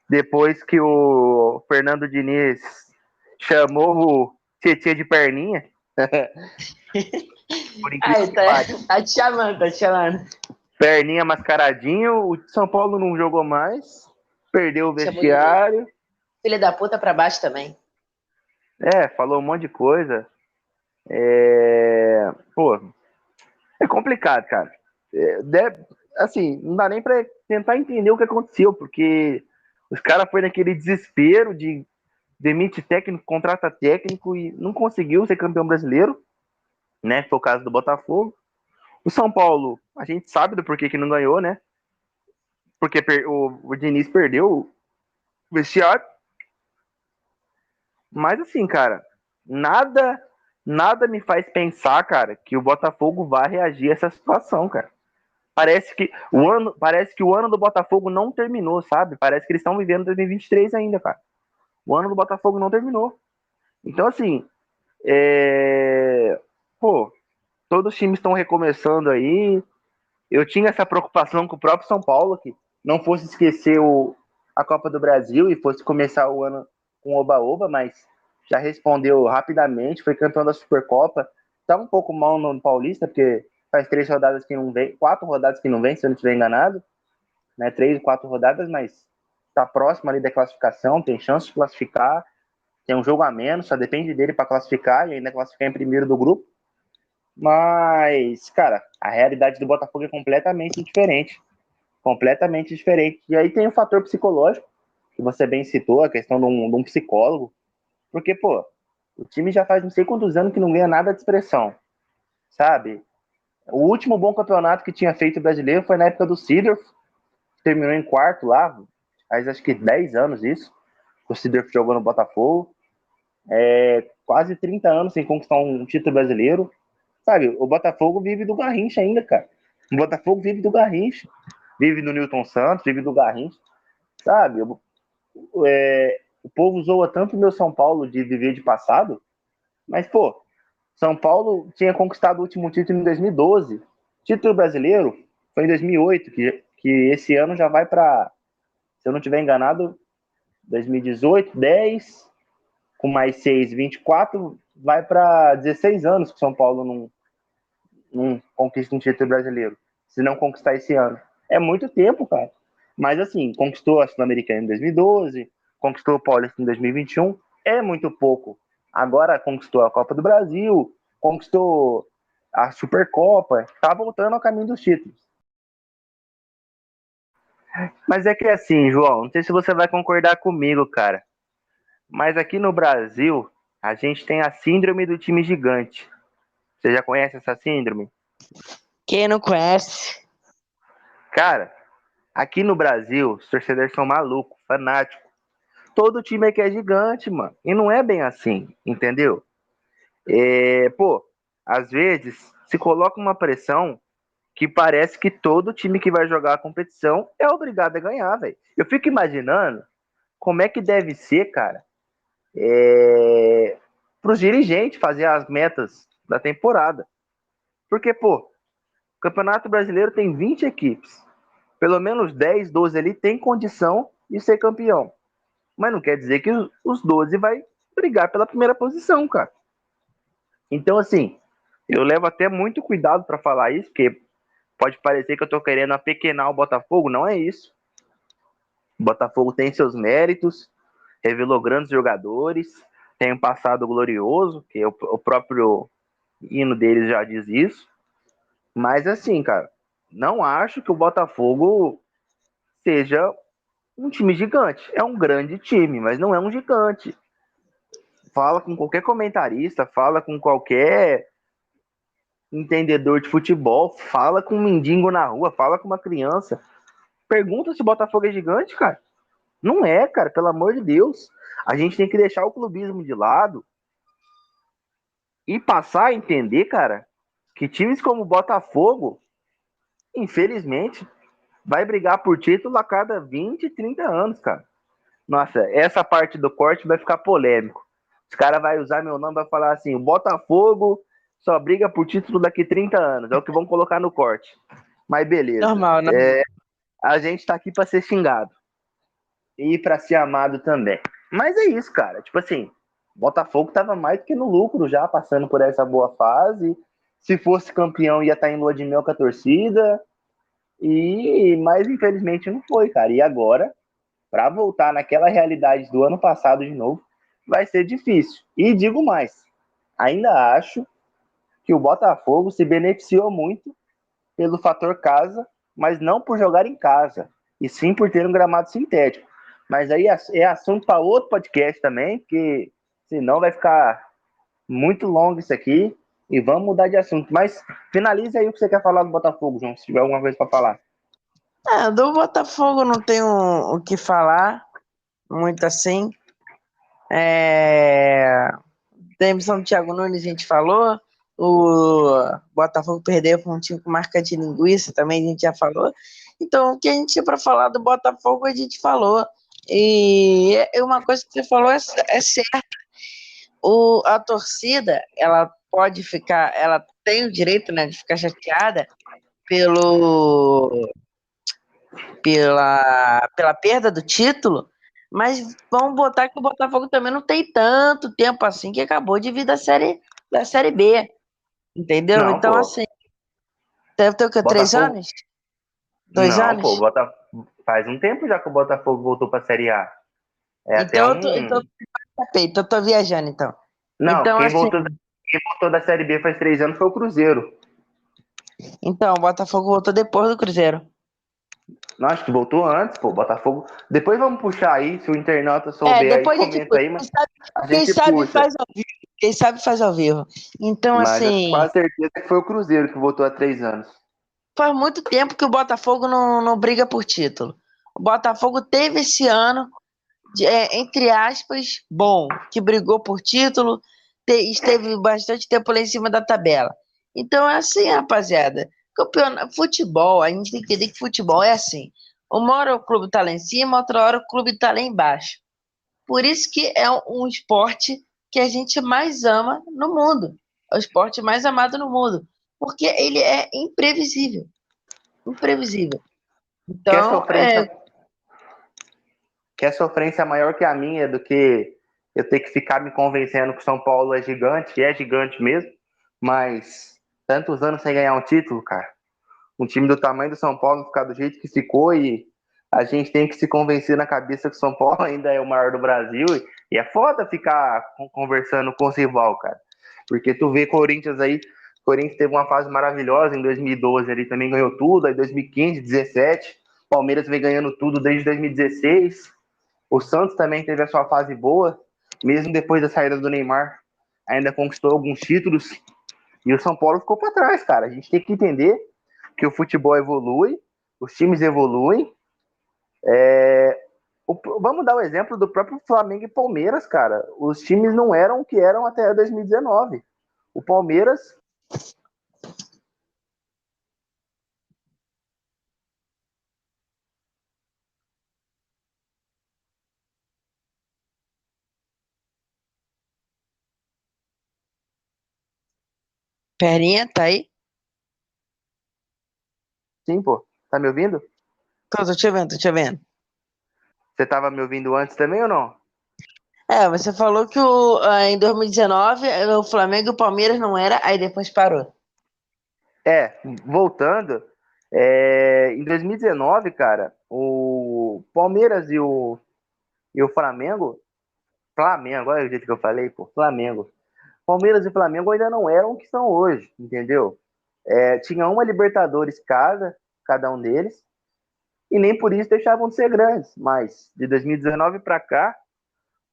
depois que o Fernando Diniz chamou o Tietê de perninha. Por incrível Aí, que pareça. tá te chamando, tá te chamando. Perninha mascaradinho, o São Paulo não jogou mais, perdeu o Chamou de vestiário, filha da puta pra baixo também. falou um monte de coisa. Pô, é complicado, cara. Assim, não dá nem pra tentar entender o que aconteceu, porque os caras foi naquele desespero de demite técnico, contrata técnico e não conseguiu ser campeão brasileiro, né? Foi o caso do Botafogo. O São Paulo, a gente sabe do porquê que não ganhou, né? Porque o Diniz perdeu o vestiário. Mas assim, cara, nada nada me faz pensar, cara, que o Botafogo vai reagir a essa situação, cara. Parece que o ano do Botafogo não terminou, sabe? Parece que eles estão vivendo 2023 ainda, cara. O ano do Botafogo não terminou. Então, assim, pô, todos os times estão recomeçando aí. Eu tinha essa preocupação com o próprio São Paulo, que não fosse esquecer a Copa do Brasil e fosse começar o ano com oba-oba, mas já respondeu rapidamente, foi campeão da Supercopa. Tá um pouco mal no Paulista, porque faz 3 rodadas que não vem, 4 rodadas que não vem, se eu não estiver enganado, né? 3 ou 4 rodadas, mas tá próximo ali da classificação, tem chance de classificar, tem um jogo a menos, só depende dele para classificar e ainda classificar em primeiro do grupo. Mas, cara, a realidade do Botafogo é completamente diferente. Completamente diferente. E aí tem o fator psicológico, que você bem citou, a questão de um psicólogo. Porque, pô, o time já faz não sei quantos anos que não ganha nada de expressão, sabe? O último bom campeonato que tinha feito o brasileiro foi na época do Seedorf, que terminou em quarto lá, faz acho que 10 anos isso. O Seedorf jogou no Botafogo. Quase 30 anos sem conquistar um título brasileiro. Sabe, o Botafogo vive do Garrincha ainda, cara. O Botafogo vive do Garrincha. Vive do Newton Santos, vive do Garrincha. Sabe, o povo zoa tanto o meu São Paulo de viver de passado, mas, pô, São Paulo tinha conquistado o último título em 2012. Título brasileiro foi em 2008, que esse ano já vai para, se eu não estiver enganado, 2018, 10, com mais 6, 24, vai para 16 anos que São Paulo não conquista um título brasileiro. Se não conquistar esse ano. É muito tempo, cara. Mas assim, conquistou a Sul-Americana em 2012, conquistou o Paulista em 2021. É muito pouco. Agora conquistou a Copa do Brasil, conquistou a Supercopa, tá voltando ao caminho dos títulos. Mas é que assim, João, não sei se você vai concordar comigo, cara. Mas aqui no Brasil, a gente tem a síndrome do time gigante. Você já conhece essa síndrome? Quem não conhece? Cara, aqui no Brasil, os torcedores são malucos, fanáticos. Todo time aqui é gigante, mano. E não é bem assim, entendeu? Pô, às vezes se coloca uma pressão que parece que todo time que vai jogar a competição é obrigado a ganhar, velho. Eu fico imaginando como é que deve ser, cara, para os dirigentes fazer as metas da temporada. Porque, pô, o Campeonato Brasileiro tem 20 equipes. Pelo menos 10, 12 ali tem condição de ser campeão. Mas não quer dizer que os 12 vai brigar pela primeira posição, cara. Então, assim, Eu levo até muito cuidado para falar isso, porque pode parecer que eu tô querendo apequenar o Botafogo, não é isso. O Botafogo tem seus méritos, revelou grandes jogadores, tem um passado glorioso, que o próprio hino deles já diz isso. Mas assim, cara, não acho que o Botafogo seja um time gigante. É um grande time, mas não é um gigante. Fala com qualquer comentarista, fala com qualquer entendedor de futebol, fala com um mendigo na rua, fala com uma criança. Pergunta se o Botafogo é gigante, cara. Não é, cara, pelo amor de Deus. A gente tem que deixar o clubismo de lado e passar a entender, cara, que times como o Botafogo, infelizmente, vai brigar por título a cada 20, 30 anos, cara. Nossa, essa parte do corte vai ficar polêmico. Os caras vão usar meu nome e vai falar assim: o Botafogo só briga por título daqui 30 anos. É o que vão colocar no corte. Mas beleza. Normal, não. A gente tá aqui pra ser xingado. E pra ser amado também. Mas é isso, cara. Tipo assim, o Botafogo tava mais do que no lucro já, passando por essa boa fase. Se fosse campeão, ia estar em lua de mel com a torcida. Mas infelizmente não foi, cara. E agora, para voltar naquela realidade do ano passado de novo, vai ser difícil. E digo mais, ainda acho que o Botafogo se beneficiou muito pelo fator casa, mas não por jogar em casa, e sim por ter um gramado sintético. Mas aí é assunto para outro podcast também, porque senão vai ficar muito longo isso aqui. E vamos mudar de assunto. Mas finaliza aí o que você quer falar do Botafogo, João, se tiver alguma coisa para falar. Do Botafogo não tenho o que falar, muito assim. Demissão do Thiago Nunes, a gente falou. O Botafogo perdeu para um time com marca de linguiça, também a gente já falou. Então, o que a gente tinha para falar do Botafogo, a gente falou. E uma coisa que você falou é certa. A torcida, ela pode ficar, ela tem o direito, né, de ficar chateada pelo, pela perda do título, mas vamos botar que o Botafogo também não tem tanto tempo assim que acabou de vir da série B, entendeu? Não, Então, pô. assim, deve ter o quê? 3 Botafogo. anos? Dois Não, anos? pô. Faz um tempo já que o Botafogo voltou pra Série A. É até Então, um. eu tô viajando, então. Não, Então, assim, quem voltou da Série B faz 3 anos foi o Cruzeiro. o Botafogo voltou depois do Cruzeiro. Não, acho que voltou antes, pô. Botafogo. Depois vamos puxar aí, se o internauta souber aí, Depois a gente comenta puxa. aí, mas a Quem gente sabe puxa. faz ao vivo. Quem sabe faz ao vivo. Então, Mas eu tenho assim, quase certeza que foi o Cruzeiro que voltou há 3 anos. faz muito tempo que o Botafogo não briga por título. O Botafogo teve esse ano, entre aspas, bom, que brigou por título, esteve bastante tempo lá em cima da tabela. Então é assim, rapaziada. Futebol, a gente tem que entender que futebol é assim. Uma hora o clube tá lá em cima, outra hora o clube tá lá embaixo. Por isso que é um esporte que a gente mais ama no mundo. É o esporte mais amado no mundo. Porque ele é imprevisível. Imprevisível. Quer Então, sofrência, quer sofrência maior que a minha do que eu ter que ficar me convencendo que o São Paulo é gigante mesmo, mas tantos anos sem ganhar um título, cara. Um time do tamanho do São Paulo ficar do jeito que ficou e a gente tem que se convencer na cabeça que o São Paulo ainda é o maior do Brasil e é foda ficar conversando com o rival, cara. Porque tu vê Corinthians aí, Corinthians teve uma fase maravilhosa em 2012, ele também ganhou tudo, aí 2015, 17, Palmeiras vem ganhando tudo desde 2016. O Santos também teve a sua fase boa, mesmo depois da saída do Neymar, ainda conquistou alguns títulos. E o São Paulo ficou para trás, cara. A gente tem que entender que o futebol evolui, os times evoluem. Vamos dar o exemplo do próprio Flamengo e Palmeiras, cara. Os times não eram o que eram até 2019. O Palmeiras. Perinha, tá aí? Sim, pô. Tá me ouvindo? Tô te vendo, tô te vendo. Você tava me ouvindo antes também ou não? Você falou que em 2019 o Flamengo e o Palmeiras não era, aí depois parou. Voltando, em 2019, cara, o Palmeiras e o Flamengo, olha o jeito que eu falei, pô, Flamengo. Palmeiras e Flamengo ainda não eram o que são hoje, entendeu? Tinha uma Libertadores cada um deles, e nem por isso deixavam de ser grandes. Mas de 2019 para cá,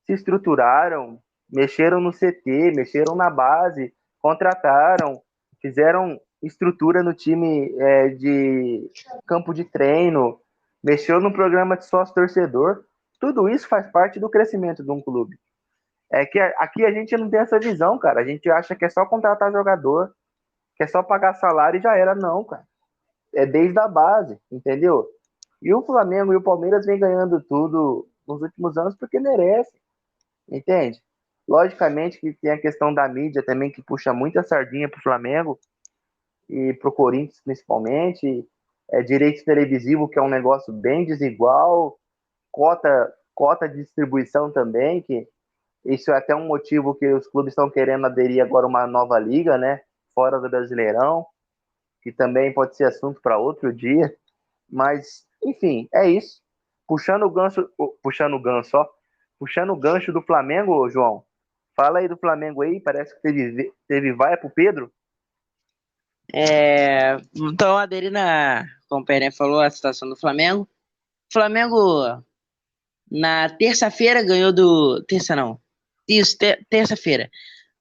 se estruturaram, mexeram no CT, mexeram na base, contrataram, fizeram estrutura no time de campo de treino, mexeu no programa de sócio-torcedor. Tudo isso faz parte do crescimento de um clube. É que aqui a gente não tem essa visão, cara. A gente acha que é só contratar jogador, que é só pagar salário e já era. Não, cara. É desde a base, entendeu? E o Flamengo e o Palmeiras vem ganhando tudo nos últimos anos porque merece, entende? Logicamente que tem a questão da mídia também que puxa muita sardinha pro Flamengo e pro Corinthians principalmente. Direito televisivo, que é um negócio bem desigual, cota de distribuição também, que isso é até um motivo que os clubes estão querendo aderir agora a uma nova liga, né? Fora do Brasileirão, que também pode ser assunto para outro dia. Mas, enfim, é isso. Puxando o gancho do Flamengo, João. Fala aí do Flamengo aí, parece que teve vaia pro Pedro. Então, aderindo como o Perné falou, a situação do Flamengo. O Flamengo, na terça-feira, ganhou do. Terça não. Isso, terça-feira.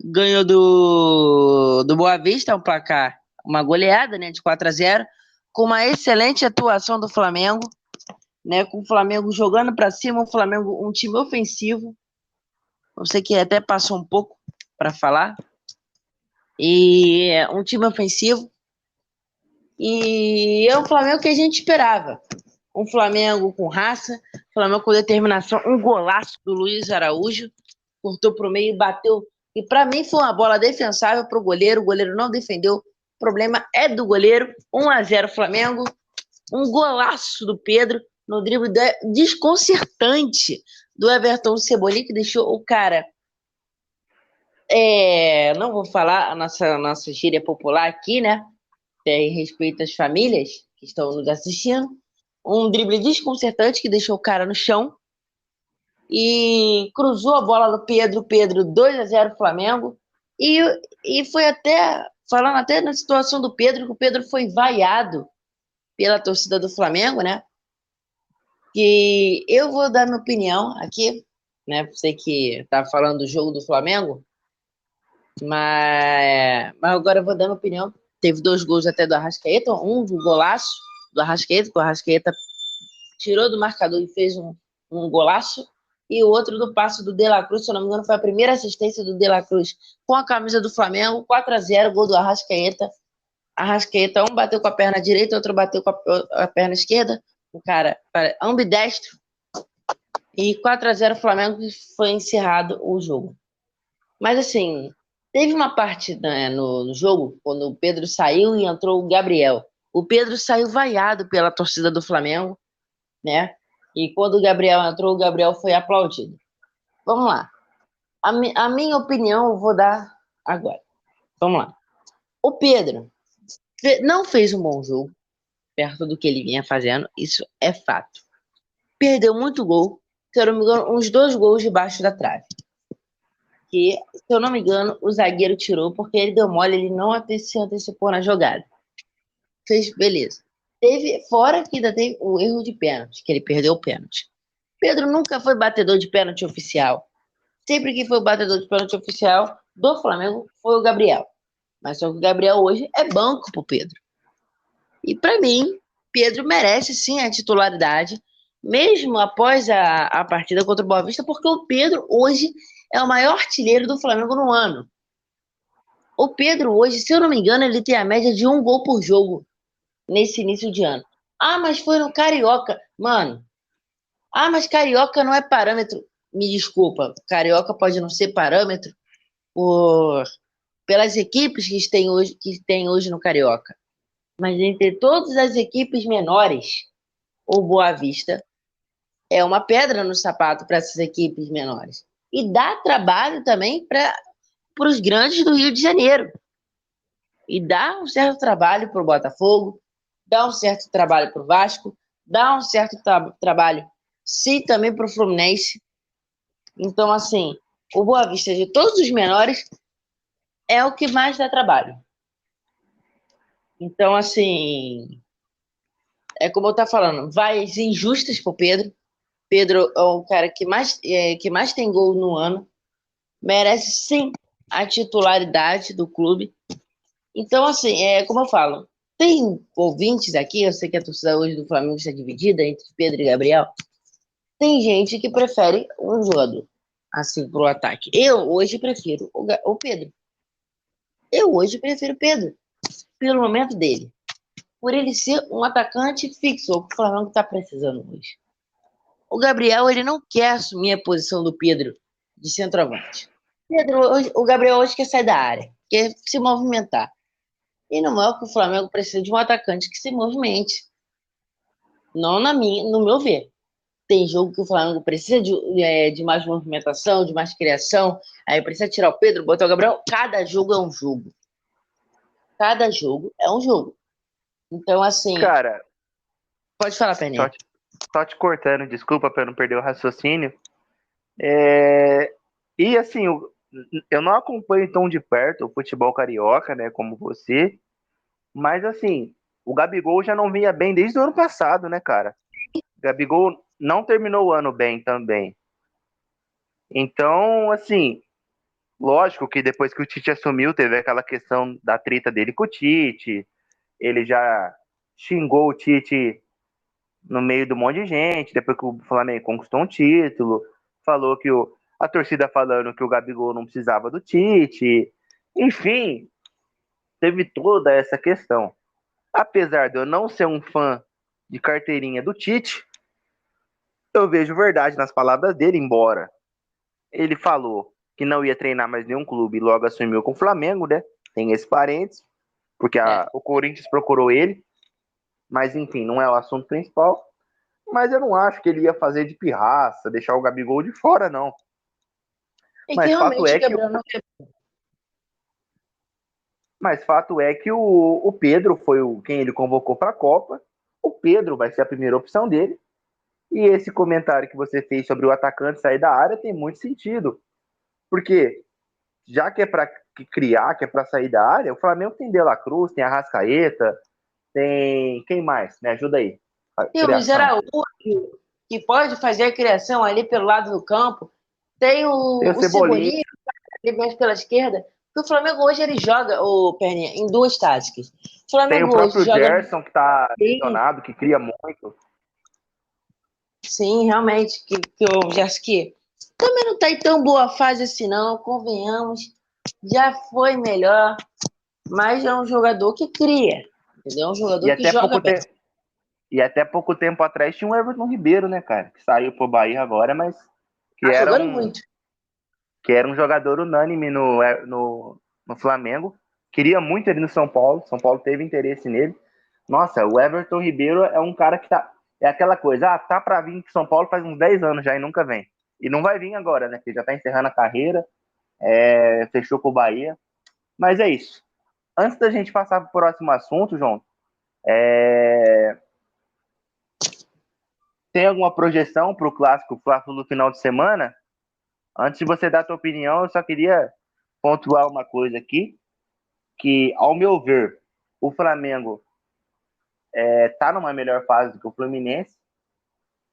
Ganhou do Boa Vista, um placar, uma goleada, né, de 4-0, com uma excelente atuação do Flamengo, né, com o Flamengo jogando para cima, o Flamengo um time ofensivo. Você que até passou um pouco para falar. E um time ofensivo. E é o Flamengo que a gente esperava. Um Flamengo com raça, um Flamengo com determinação, um golaço do Luiz Araújo, cortou para o meio e bateu. E para mim foi uma bola defensável para o goleiro não defendeu. O problema é do goleiro. 1-0 Flamengo, um golaço do Pedro no drible desconcertante do Everton Cebolinha, que deixou o cara... não vou falar a nossa gíria popular aqui, né? Em respeito às famílias que estão nos assistindo. Um drible desconcertante que deixou o cara no chão e cruzou a bola no Pedro. 2-0 Flamengo. E foi até, falando até na situação do Pedro, que o Pedro foi vaiado pela torcida do Flamengo, né? Que eu vou dar minha opinião aqui, né? Você que tá falando do jogo do Flamengo, mas agora eu vou dar minha opinião. Teve 2 gols até do Arrascaeta, um do golaço do Arrascaeta, que o Arrascaeta tirou do marcador e fez um golaço, e o outro do passe do De La Cruz, se eu não me engano, foi a primeira assistência do De La Cruz com a camisa do Flamengo, 4-0, gol do Arrascaeta. Arrascaeta, um bateu com a perna direita, outro bateu com a perna esquerda, o cara ambidestro, e 4-0 Flamengo, foi encerrado o jogo. Mas assim, teve uma parte, né, no jogo, quando o Pedro saiu e entrou o Gabriel. O Pedro saiu vaiado pela torcida do Flamengo, né? E quando o Gabriel entrou, o Gabriel foi aplaudido. Vamos lá. A minha opinião eu vou dar agora. Vamos lá. O Pedro não fez um bom jogo, perto do que ele vinha fazendo, isso é fato. Perdeu muito gol, se eu não me engano, uns 2 gols debaixo da trave. Que, se eu não me engano, o zagueiro tirou porque ele deu mole, ele não se antecipou na jogada. Fez, beleza. Fora que ainda tem o erro de pênalti, que ele perdeu o pênalti. Pedro nunca foi batedor de pênalti oficial. Sempre que foi o batedor de pênalti oficial do Flamengo foi o Gabriel. Mas só que o Gabriel hoje é banco pro Pedro. E para mim, Pedro merece sim a titularidade, mesmo após a partida contra o Boa Vista, porque o Pedro hoje é o maior artilheiro do Flamengo no ano. O Pedro hoje, se eu não me engano, ele tem a média de 1 gol por jogo nesse início de ano. Ah, mas foi no Carioca. Mano, mas Carioca não é parâmetro. Me desculpa, Carioca pode não ser parâmetro pelas equipes que tem hoje no Carioca. Mas entre todas as equipes menores, o Boa Vista é uma pedra no sapato para essas equipes menores. e dá trabalho também para os grandes do Rio de Janeiro. E dá um certo trabalho para o Botafogo, dá um certo trabalho para o Vasco, dá um certo trabalho, sim, também para o Fluminense. Então, assim, o Boa Vista de todos os menores é o que mais dá trabalho. Então, assim, é como eu estava falando, vaias injustas para o Pedro. Pedro é o cara que mais tem gol no ano, merece sim a titularidade do clube. Então, assim, como eu falo, tem ouvintes aqui, eu sei que a torcida hoje do Flamengo está dividida entre Pedro e Gabriel. Tem gente que prefere um jogador, assim, pro ataque. Eu hoje prefiro o Pedro. Eu hoje prefiro o Pedro, pelo momento dele. Por ele ser um atacante fixo, o que o Flamengo está precisando hoje. O Gabriel, ele não quer assumir a posição do Pedro de centroavante. O Gabriel hoje quer sair da área, quer se movimentar. E não é o que o Flamengo precisa de um atacante que se movimente. Não no meu ver. Tem jogo que o Flamengo precisa de mais movimentação, de mais criação. Aí precisa tirar o Pedro, botar o Gabriel. Cada jogo é um jogo. Cada jogo é um jogo. Então, assim. Cara, Pode falar, Perninha. só te cortando, desculpa para não perder o raciocínio. E assim, eu não acompanho tão de perto o futebol carioca, né, como você, mas assim, o Gabigol já não vinha bem desde o ano passado, né, cara? O Gabigol não terminou o ano bem também. Então, assim, lógico que depois que o Tite assumiu, teve aquela questão da treta dele com o Tite, ele já xingou o Tite no meio de um monte de gente, depois que o Flamengo conquistou um título, falou que a torcida falando que o Gabigol não precisava do Tite, enfim, teve toda essa questão. Apesar de eu não ser um fã de carteirinha do Tite, eu vejo verdade nas palavras dele, embora ele falou que não ia treinar mais nenhum clube e logo assumiu com o Flamengo, né? Tem esse parênteses, porque o Corinthians procurou ele, mas enfim, não é o assunto principal. Mas eu não acho que ele ia fazer de pirraça, deixar o Gabigol de fora, não. E que Mas fato realmente é o que, Gabriel não quer. o Pedro foi quem ele convocou para a Copa. O Pedro vai ser a primeira opção dele. E esse comentário que você fez sobre o atacante sair da área tem muito sentido. Porque, já que é para criar, que é para sair da área, o Flamengo tem De La Cruz, tem Arrascaeta, tem. Quem mais? Me ajuda aí. Tem o Luiz Criação. Araújo, que pode fazer a criação ali pelo lado do campo. Tem Tem o o Cebolinha. Cebolinha, ele mexe pela esquerda. Porque o Flamengo hoje ele joga, o Perninha, em duas táticas. O Tem o Flamengo hoje próprio joga Gerson, que está bem. lesionado, que cria muito. Sim, realmente, que o Jasque também não está em tão boa fase assim, não, convenhamos. Já foi melhor, mas é um jogador que cria, entendeu? É um E jogador que até joga pouco bem. tempo. E até pouco tempo atrás tinha o Everton Ribeiro, né, cara? Que saiu pro Bahia agora, mas que Tá era jogando um, muito. que era um jogador unânime no Flamengo. Queria muito ele no São Paulo. São Paulo teve interesse nele. Nossa, o Everton Ribeiro é um cara que tá. É aquela coisa, tá pra vir pro São Paulo faz uns 10 anos já e nunca vem. E não vai vir agora, né? Porque já tá encerrando a carreira, fechou com o Bahia. Mas é isso. Antes da gente passar pro próximo assunto, João, tem alguma projeção para o clássico no final de semana? Antes de você dar a tua opinião, eu só queria pontuar uma coisa aqui, que, ao meu ver, o Flamengo tá numa melhor fase do que o Fluminense,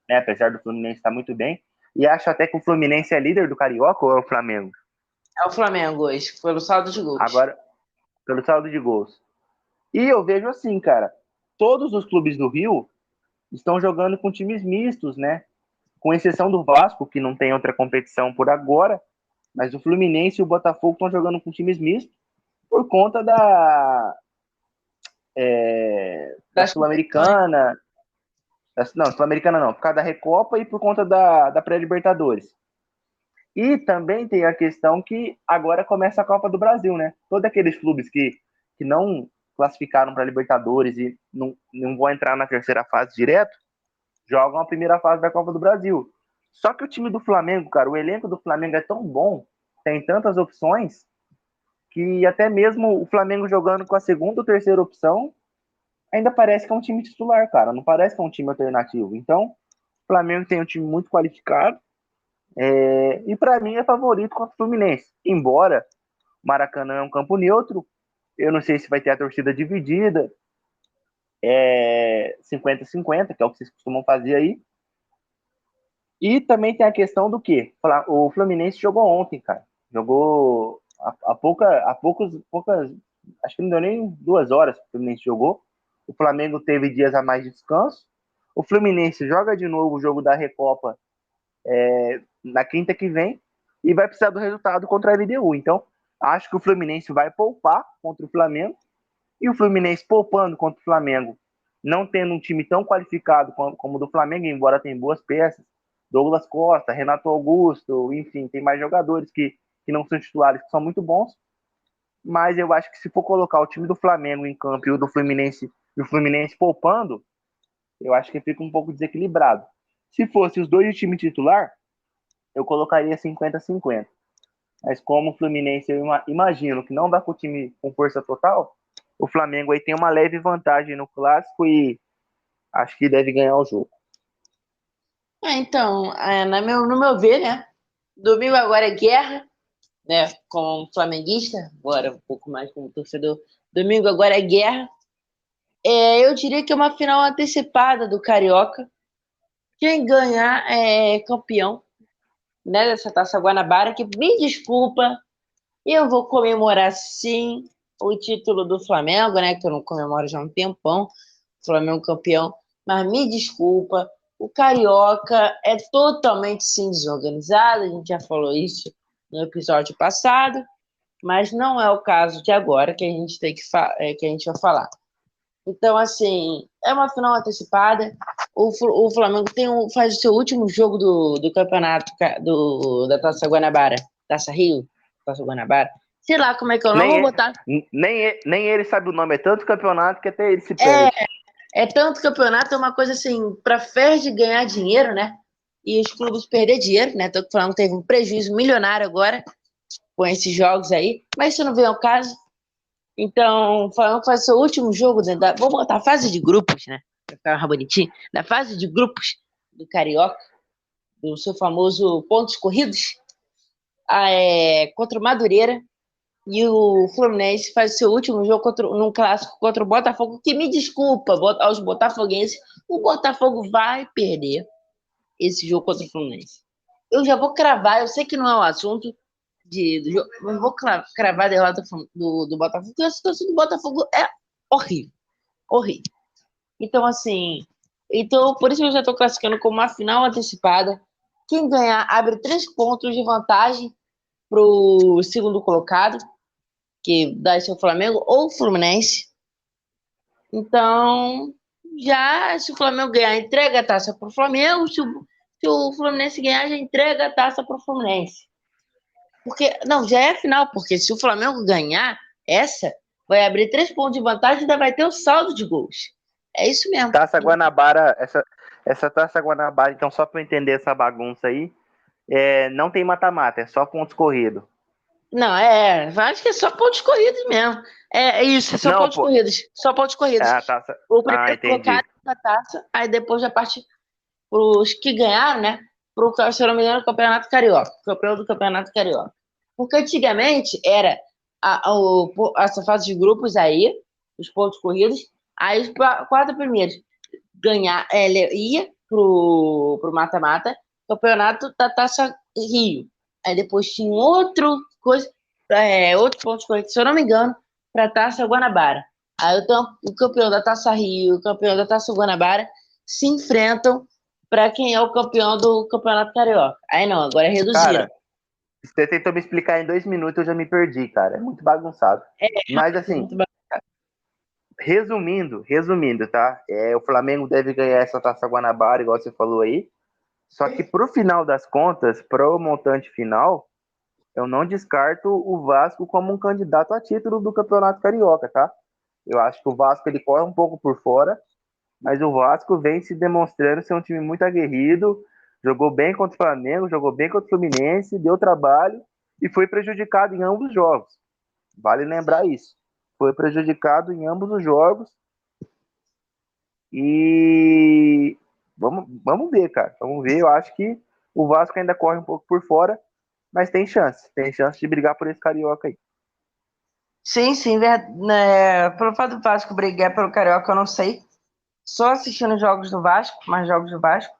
né? Apesar do Fluminense estar muito bem, e acho até que o Fluminense é líder do Carioca ou é o Flamengo? É o Flamengo hoje, pelo saldo de gols. Agora, pelo saldo de gols. E eu vejo assim, cara, todos os clubes do Rio estão jogando com times mistos, né? Com exceção do Vasco, que não tem outra competição por agora, mas o Fluminense e o Botafogo estão jogando com times mistos por conta da Das competições. Sul-Americana. Não, Sul-Americana não, por causa da Recopa e por conta da pré-Libertadores. E também tem a questão que agora começa a Copa do Brasil, né? Todos aqueles clubes que não classificaram para Libertadores e não vão entrar na terceira fase direto, jogam a primeira fase da Copa do Brasil. Só que o time do Flamengo, cara, o elenco do Flamengo é tão bom, tem tantas opções, que até mesmo o Flamengo jogando com a segunda ou terceira opção, ainda parece que é um time titular, cara. Não parece que é um time alternativo. Então, o Flamengo tem um time muito qualificado. E para mim é favorito contra o Fluminense. Embora o Maracanã é um campo neutro, eu não sei se vai ter a torcida dividida. 50-50, que é o que vocês costumam fazer aí. E também tem a questão do quê? O Fluminense jogou ontem, cara. Jogou há poucas. Acho que não deu nem 2 horas que o Fluminense jogou. O Flamengo teve dias a mais de descanso. O Fluminense joga de novo o jogo da Recopa na quinta que vem e vai precisar do resultado contra a LDU. Então, acho que o Fluminense vai poupar contra o Flamengo. E o Fluminense poupando contra o Flamengo, não tendo um time tão qualificado como o do Flamengo, embora tenha boas peças. Douglas Costa, Renato Augusto, enfim, tem mais jogadores que não são titulares, que são muito bons. Mas eu acho que se for colocar o time do Flamengo em campo e o Fluminense poupando, eu acho que fica um pouco desequilibrado. Se fosse os dois de time titular, eu colocaria 50-50. Mas como o Fluminense, eu imagino que não vai com o time com força total, o Flamengo aí tem uma leve vantagem no clássico e acho que deve ganhar o jogo. Então, no meu ver, né? Domingo agora é guerra, né? Como flamenguista, agora um pouco mais como torcedor. Domingo agora é guerra. Eu diria que é uma final antecipada do Carioca. Quem ganhar é campeão, né, dessa Taça Guanabara, que me desculpa, eu vou comemorar sim o título do Flamengo, né, que eu não comemoro já há um tempão, Flamengo campeão, mas me desculpa, o Carioca é totalmente sim desorganizado, a gente já falou isso no episódio passado, mas não é o caso de agora que a gente tem que a gente vai falar. Então, assim, é uma final antecipada. O Flamengo faz o seu último jogo do campeonato da Taça Guanabara. Taça Rio? Taça Guanabara. Sei lá como é que eu não vou botar. Nem ele sabe o nome, é tanto campeonato que até ele se É, perde. é tanto campeonato, é uma coisa assim, para Ferdi ganhar dinheiro, né? E os clubes perder dinheiro, né? Então, o Flamengo teve um prejuízo milionário agora com esses jogos aí, mas isso não vem ao caso. Então, o Flamengo faz seu último jogo, né, vou botar a fase de grupos, né? Pra ficar mais bonitinho. Na fase de grupos do Carioca, do seu famoso pontos corridos, contra o Madureira. E o Fluminense faz seu último jogo num clássico contra o Botafogo, que me desculpa aos botafoguenses, o Botafogo vai perder esse jogo contra o Fluminense. Eu já vou cravar, eu sei que não é o assunto do jogo, mas vou cravar a derrota do Botafogo, porque a situação do Botafogo é horrível. Horrível. Então, assim, por isso eu já estou classificando como uma final antecipada. Quem ganhar abre 3 pontos de vantagem para o segundo colocado, que dá ser o Flamengo ou o Fluminense. Então, já se o Flamengo ganhar, entrega a taça para o Flamengo. Se o Fluminense ganhar, já entrega a taça para o Fluminense. Porque, não, já é final, porque se o Flamengo ganhar essa, vai abrir 3 pontos de vantagem e ainda vai ter o saldo de gols. É isso mesmo. Taça Guanabara, essa Taça Guanabara, então só para eu entender essa bagunça aí, não tem mata-mata, é só pontos corridos. Não, acho que é só pontos corridos mesmo. É isso, só pontos corridos. Só pontos corridos. Taça... O primeiro colocado da taça, aí depois já parte para os que ganharam, né? Para o, se eu não me engano, o Campeonato Carioca. Campeão do Campeonato Carioca. Porque antigamente era essa fase de grupos aí, os pontos corridos, aí os 4 primeiros ia pro mata-mata, Campeonato da Taça Rio. Aí depois tinha outro pontos corridos, se eu não me engano, para a Taça Guanabara. Aí então, o campeão da Taça Rio e o campeão da Taça Guanabara se enfrentam para quem é o campeão do Campeonato Carioca. Aí não, agora é reduzido. Cara, você tentou me explicar em 2 minutos, eu já me perdi, cara. É muito bagunçado. Mas assim, resumindo, tá? O Flamengo deve ganhar essa Taça Guanabara, igual você falou aí. Só que pro final das contas, pro montante final, eu não descarto o Vasco como um candidato a título do Campeonato Carioca, tá? Eu acho que o Vasco ele corre um pouco por fora, mas o Vasco vem se demonstrando ser um time muito aguerrido, Jogou bem contra o Flamengo, jogou bem contra o Fluminense, deu trabalho e foi prejudicado em ambos os jogos. Vale lembrar isso. Foi prejudicado em ambos os jogos. E vamos ver, cara. Vamos ver. Eu acho que o Vasco ainda corre um pouco por fora, mas tem chance. Tem chance de brigar por esse Carioca aí. Sim, sim, pelo fato do Vasco brigar pelo Carioca, eu não sei. Só assistindo jogos do Vasco, mais jogos do Vasco.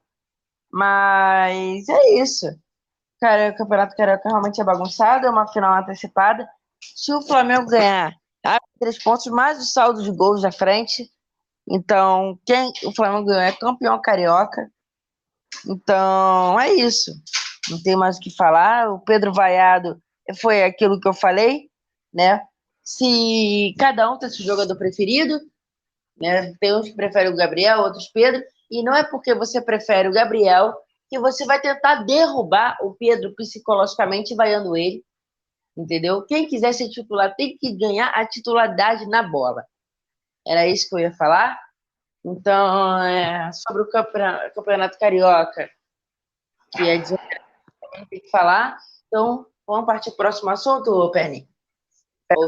Mas é isso. Cara, o Campeonato Carioca realmente é bagunçado, é uma final antecipada. Se o Flamengo ganhar, abre 3 pontos, mais o saldo de gols da frente. Então, quem o Flamengo ganhar é campeão carioca. Então, é isso. Não tem mais o que falar. O Pedro Vaiado foi aquilo que eu falei, né? Se cada um tem seu jogador preferido, né? Tem uns que preferem o Gabriel, outros Pedro, e não é porque você prefere o Gabriel que você vai tentar derrubar o Pedro psicologicamente vaiando ele, entendeu? Quem quiser ser titular tem que ganhar a titularidade na bola. Era isso que eu ia falar. Então, sobre o campeonato carioca, que é de tem que falar. Então, vamos partir para o próximo assunto, Perni?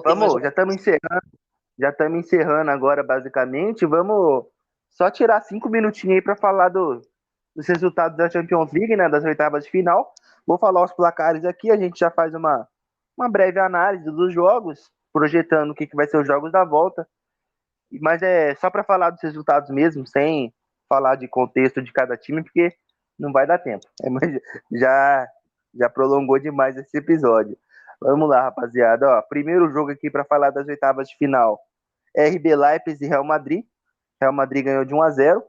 Vamos, já estamos encerrando agora, basicamente. Vamos só tirar 5 minutinhos aí para falar dos resultados da Champions League, né, das oitavas de final. Vou falar os placares aqui, a gente já faz uma breve análise dos jogos, projetando o que vai ser os jogos da volta. Mas é só para falar dos resultados mesmo, sem falar de contexto de cada time, porque não vai dar tempo. Mas já prolongou demais esse episódio. Vamos lá, rapaziada. Ó, primeiro jogo aqui para falar das oitavas de final. RB Leipzig e Real Madrid. Real Madrid ganhou de 1-0,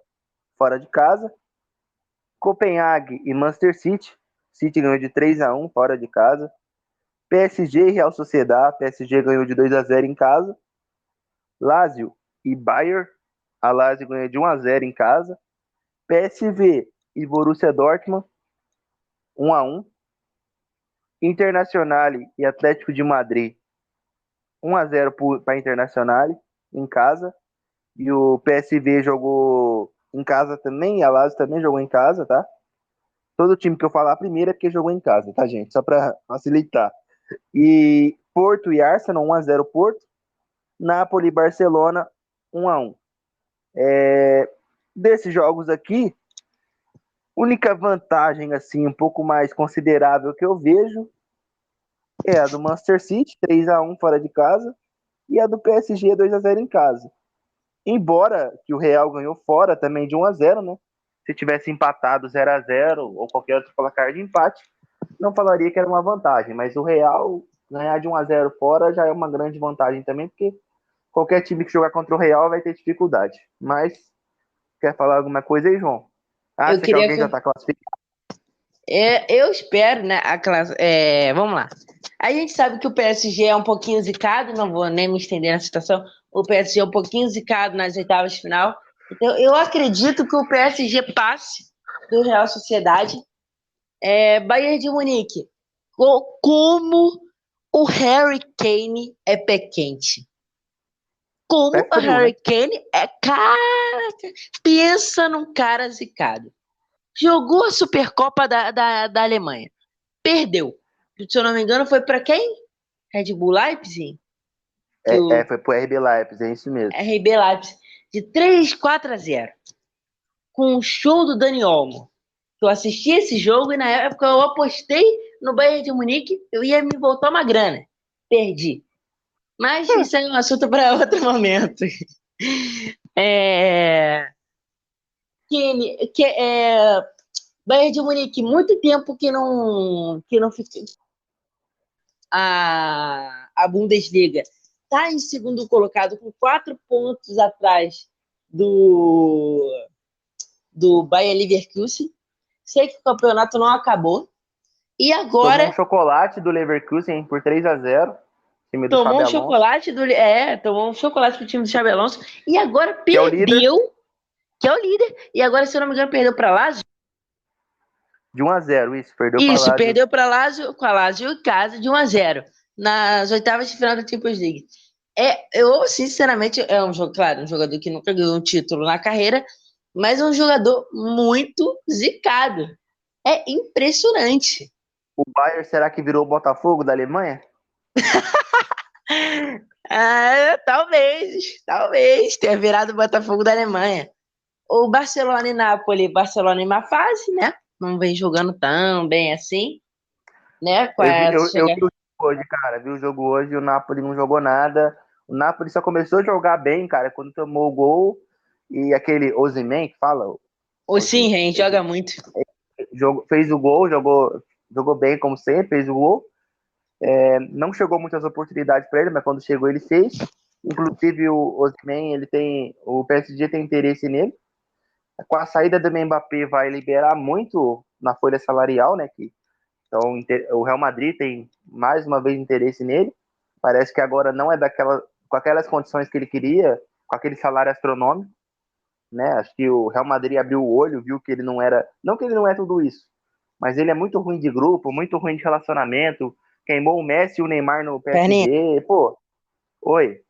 fora de casa. Copenhague e Manchester City. City ganhou de 3-1, fora de casa. PSG e Real Sociedad. PSG ganhou de 2-0 em casa. Lazio e Bayern. A Lazio ganhou de 1-0 em casa. PSV e Borussia Dortmund. 1-1. Internacional e Atlético de Madrid. 1-0 para Internacional em casa. E o PSV jogou em casa também. E a Lazio também jogou em casa, tá? Todo time que eu falar primeiro é porque jogou em casa, tá, gente? Só para facilitar. E Porto e Arsenal, 1-0 Porto. Napoli e Barcelona, 1-1. Desses jogos aqui, única vantagem, assim, um pouco mais considerável que eu vejo é a do Manchester City, 3-1 fora de casa, e a do PSG, 2-0 em casa. Embora que o Real ganhou fora também de 1-0, né? Se tivesse empatado 0-0 ou qualquer outro placar de empate, não falaria que era uma vantagem, mas o Real ganhar de 1-0 fora já é uma grande vantagem também, porque qualquer time que jogar contra o Real vai ter dificuldade. Mas, quer falar alguma coisa aí, João? Acha que alguém já está classificado? Eu espero, né? Vamos lá. A gente sabe que o PSG é um pouquinho zicado, não vou nem me estender na situação. O PSG é um pouquinho zicado nas oitavas de final. Então, eu acredito que o PSG passe do Real Sociedade. Bayern de Munique. Como o Harry Kane é pé quente. Como o Harry Kane é. Cara, pensa num cara zicado. Jogou a Supercopa da Alemanha. Perdeu. Se eu não me engano, foi para quem? Red Bull Leipzig? Foi pro RB Leipzig, é isso mesmo. RB Leipzig. De 3-4-0. Com o show do Dani Olmo. Eu assisti esse jogo e na época eu apostei no Bayern de Munique, eu ia me voltar uma grana. Perdi. Mas isso é um assunto para outro momento. Bayern de Munique, muito tempo que não fica a Bundesliga. Está em segundo colocado, com 4 pontos atrás do Bayer Leverkusen. Sei que o campeonato não acabou. E agora... Tomou um chocolate do Leverkusen por 3-0. Time do tomou Xabi um chocolate tomou um chocolate pro time do Xabi Alonso. E agora perdeu, que é o líder. E agora, se eu não me engano, perdeu para Lazio. De 1-0, isso. Perdeu para Lazio, com a Lazio em casa, de 1-0. Nas oitavas de final da Champions League. Eu, sinceramente, é um jogador que nunca ganhou um título na carreira, mas é um jogador muito zicado. É impressionante. O Bayern, será que virou o Botafogo da Alemanha? Talvez tenha virado o Botafogo da Alemanha. O Barcelona e Napoli, Barcelona em má fase, né? Não vem jogando tão bem assim, né? Com Eu vi o jogo hoje, cara. Vi o jogo hoje e o Napoli não jogou nada. O Napoli só começou a jogar bem, cara, quando tomou o gol. E aquele Osimhen, que fala, O Sinren joga muito. fez o gol, jogou bem como sempre, fez o gol. Não chegou muitas oportunidades para ele, mas quando chegou ele fez. Inclusive o Osimhen, o PSG tem interesse nele. Com a saída do Mbappé vai liberar muito na folha salarial, né? Então o Real Madrid tem mais uma vez interesse nele. Parece que agora não é com aquelas condições que ele queria, com aquele salário astronômico, né? Acho que o Real Madrid abriu o olho, viu que ele não era, não que ele não é tudo isso, mas ele é muito ruim de grupo, muito ruim de relacionamento. Queimou o Messi e o Neymar no Perninha, PSG. Pô, oi.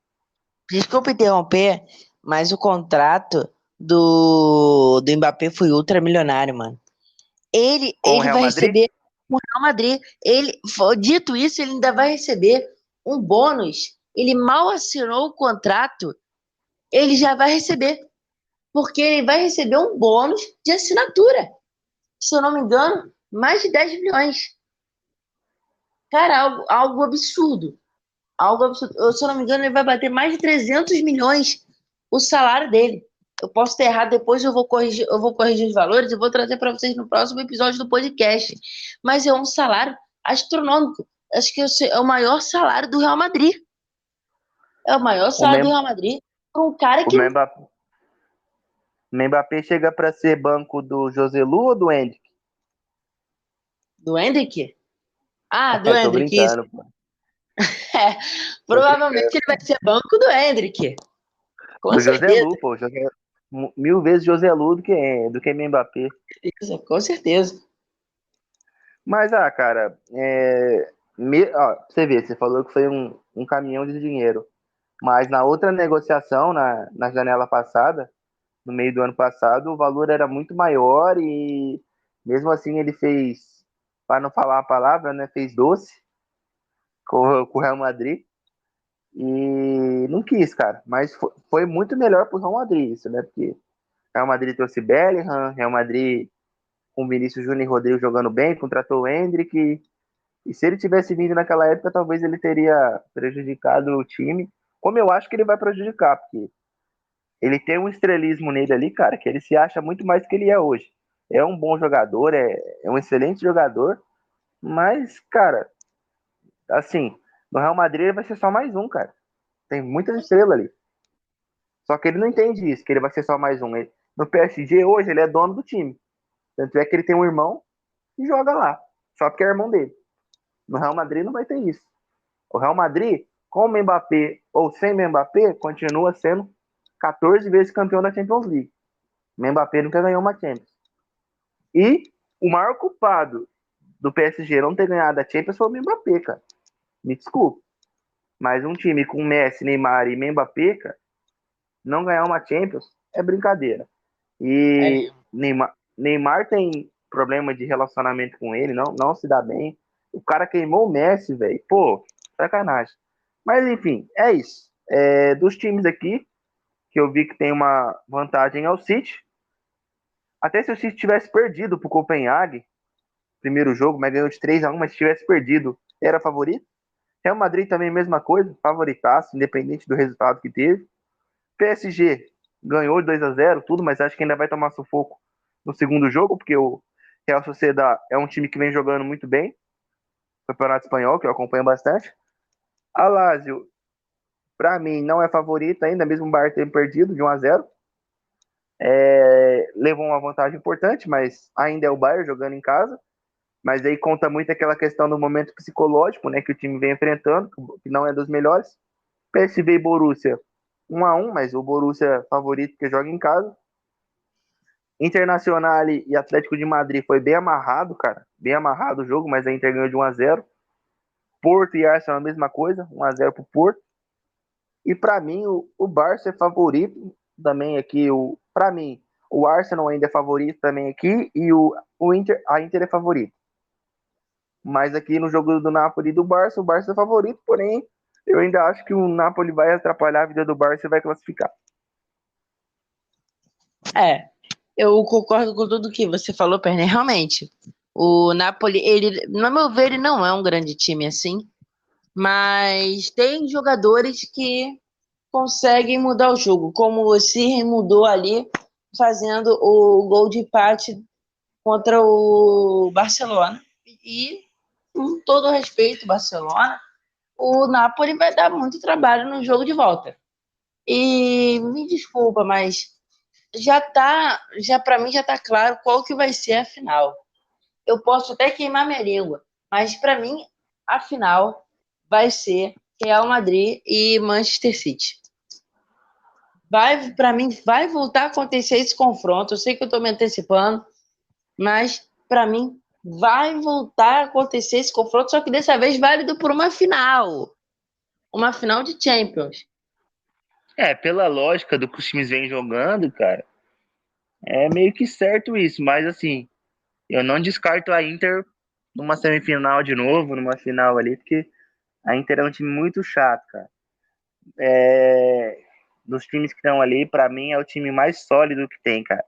desculpa interromper, mas o contrato do Mbappé foi ultramilionário, mano. Com o Ele Real vai Madrid? receber o Real Madrid. Dito isso, ele ainda vai receber um bônus. Ele mal assinou o contrato, ele já vai receber. Porque ele vai receber um bônus de assinatura. Se eu não me engano, mais de 10 milhões. Cara, algo absurdo. Algo absurdo. Se eu não me engano, ele vai bater mais de 300 milhões o salário dele. Eu posso ter errado, depois eu vou corrigir os valores e vou trazer para vocês no próximo episódio do podcast. Mas é um salário astronômico. Acho que é o maior salário do Real Madrid. É o maior O, salário do Mem Real Madrid para um cara o que. Mbappé chega para ser banco do Joselu ou do Endrick? Do Hendrick? Ah, do Tô Hendrick, isso. brincando, pô. É, Tô provavelmente brincando. ele vai ser banco do Hendrick. Com Do certeza. Joselu, pô. Mil vezes Joselu do que Mbappé. Com certeza. Mas, cara, você vê, você falou que foi um caminhão de dinheiro. Mas na outra negociação, na janela passada, no meio do ano passado, o valor era muito maior e mesmo assim ele fez, para não falar a palavra, né, fez doce com o Real Madrid e não quis, cara. Mas foi muito melhor pro Real Madrid isso, né? Porque Real Madrid trouxe Bellingham, Real Madrid com Vinícius Júnior e Rodrigo jogando bem, contratou o Endrick. E se ele tivesse vindo naquela época, talvez ele teria prejudicado o time, como eu acho que ele vai prejudicar, porque ele tem um estrelismo nele ali, cara, que ele se acha muito mais do que ele é hoje. É um bom jogador, é um excelente jogador, mas, cara, assim, no Real Madrid ele vai ser só mais um, cara. Tem muita estrela ali. Só que ele não entende isso, que ele vai ser só mais um. No PSG hoje ele é dono do time. Tanto é que ele tem um irmão e joga lá, só porque é irmão dele. No Real Madrid não vai ter isso. O Real Madrid, com o Mbappé ou sem o Mbappé, continua sendo 14 vezes campeão da Champions League. O Mbappé nunca ganhou uma Champions. E o maior culpado do PSG não ter ganhado a Champions foi o Mbappé, cara. Me desculpe. Mas um time com Messi, Neymar e Mbappé, cara, não ganhar uma Champions é brincadeira. É, E Neymar tem problema de relacionamento com ele, não se dá bem. O cara queimou o Messi, velho. Pô, sacanagem. Mas enfim, é isso. Dos times aqui, que eu vi que tem uma vantagem é o City. Até se o City tivesse perdido pro Copenhague, primeiro jogo, mas ganhou de 3-1, mas se tivesse perdido, era favorito. Real Madrid também, mesma coisa, favoritaço, independente do resultado que teve. PSG ganhou de 2-0, tudo, mas acho que ainda vai tomar sufoco no segundo jogo, porque o Real Sociedad é um time que vem jogando muito bem, Campeonato Espanhol, que eu acompanho bastante. A Lazio, para mim, não é favorita ainda, mesmo o Bayern ter perdido de 1-0. Levou uma vantagem importante, mas ainda é o Bayern jogando em casa. Mas aí conta muito aquela questão do momento psicológico, né, que o time vem enfrentando, que não é dos melhores. PSV e Borussia 1-1, mas o Borussia é favorito que joga em casa. Internacional e Atlético de Madrid foi bem amarrado, cara. Bem amarrado o jogo, mas a Inter ganhou de 1-0. Porto e Arsenal a mesma coisa, 1-0 pro Porto. E para mim o Barça é favorito também aqui. Para mim o Arsenal ainda é favorito também aqui e a Inter é favorito. Mas aqui no jogo do Napoli e do Barça, o Barça é favorito, porém, eu ainda acho que o Napoli vai atrapalhar a vida do Barça e vai classificar. Eu concordo com tudo que você falou, Perné. Realmente, o Napoli, ele, no meu ver, ele não é um grande time assim, mas tem jogadores que conseguem mudar o jogo, como o Sirri mudou ali, fazendo o gol de empate contra o Barcelona. E, com todo respeito, Barcelona, o Napoli vai dar muito trabalho no jogo de volta. E me desculpa, mas já para mim já tá claro qual que vai ser a final. Eu posso até queimar minha língua, mas para mim a final vai ser Real Madrid e Manchester City. Para mim vai voltar a acontecer esse confronto. Eu sei que eu tô me antecipando, mas para mim vai voltar a acontecer esse confronto, só que dessa vez válido por uma final de Champions. Pela lógica do que os times vêm jogando, cara, é meio que certo isso, mas assim, eu não descarto a Inter numa semifinal de novo, numa final ali, porque a Inter é um time muito chato, cara. Dos times que estão ali, pra mim é o time mais sólido que tem, cara.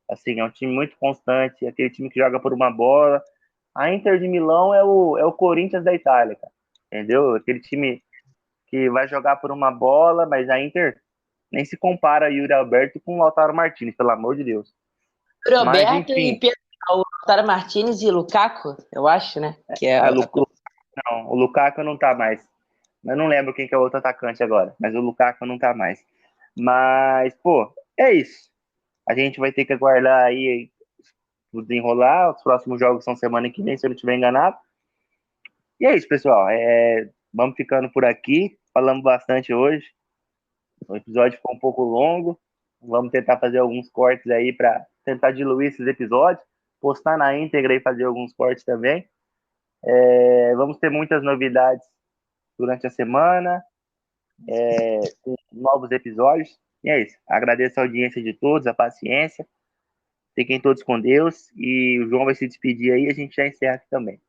Assim, é um time muito constante, aquele time que joga por uma bola. A Inter de Milão é o Corinthians da Itália, cara. Entendeu? Aquele time que vai jogar por uma bola, mas a Inter nem se compara a Yuri Alberto com o Lautaro Martinez, pelo amor de Deus. Roberto e o Lautaro Martinez e Lukaku, eu acho, né? Que é Não, o Lukaku não tá mais. Eu não lembro quem que é o outro atacante agora, mas o Lukaku não tá mais. Mas, pô, é isso. A gente vai ter que aguardar aí o desenrolar. Os próximos jogos são semana que vem, se eu não estiver enganado. E é isso, pessoal. Vamos ficando por aqui. Falamos bastante hoje. O episódio ficou um pouco longo. Vamos tentar fazer alguns cortes aí para tentar diluir esses episódios. Postar na íntegra e fazer alguns cortes também. Vamos ter muitas novidades durante a semana. Com novos episódios. E é isso. Agradeço a audiência de todos, a paciência. Fiquem todos com Deus. E o João vai se despedir aí e a gente já encerra aqui também.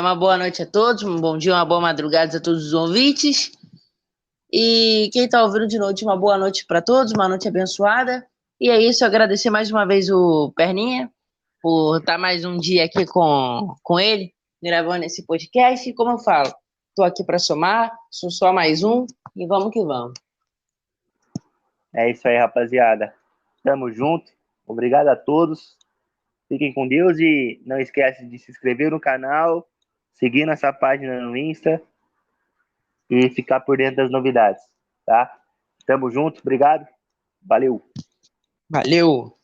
Uma boa noite a todos, um bom dia, uma boa madrugada a todos os ouvintes. E quem está ouvindo de noite, uma boa noite para todos, uma noite abençoada. E é isso, agradecer mais uma vez o Perninha por estar mais um dia aqui com ele, gravando esse podcast. E como eu falo, estou aqui para somar, sou só mais um e vamos que vamos. É isso aí, rapaziada. Tamo junto. Obrigado a todos. Fiquem com Deus e não esquece de se inscrever no canal, seguir nossa página no Insta e ficar por dentro das novidades, tá? Tamo junto, obrigado. Valeu. Valeu.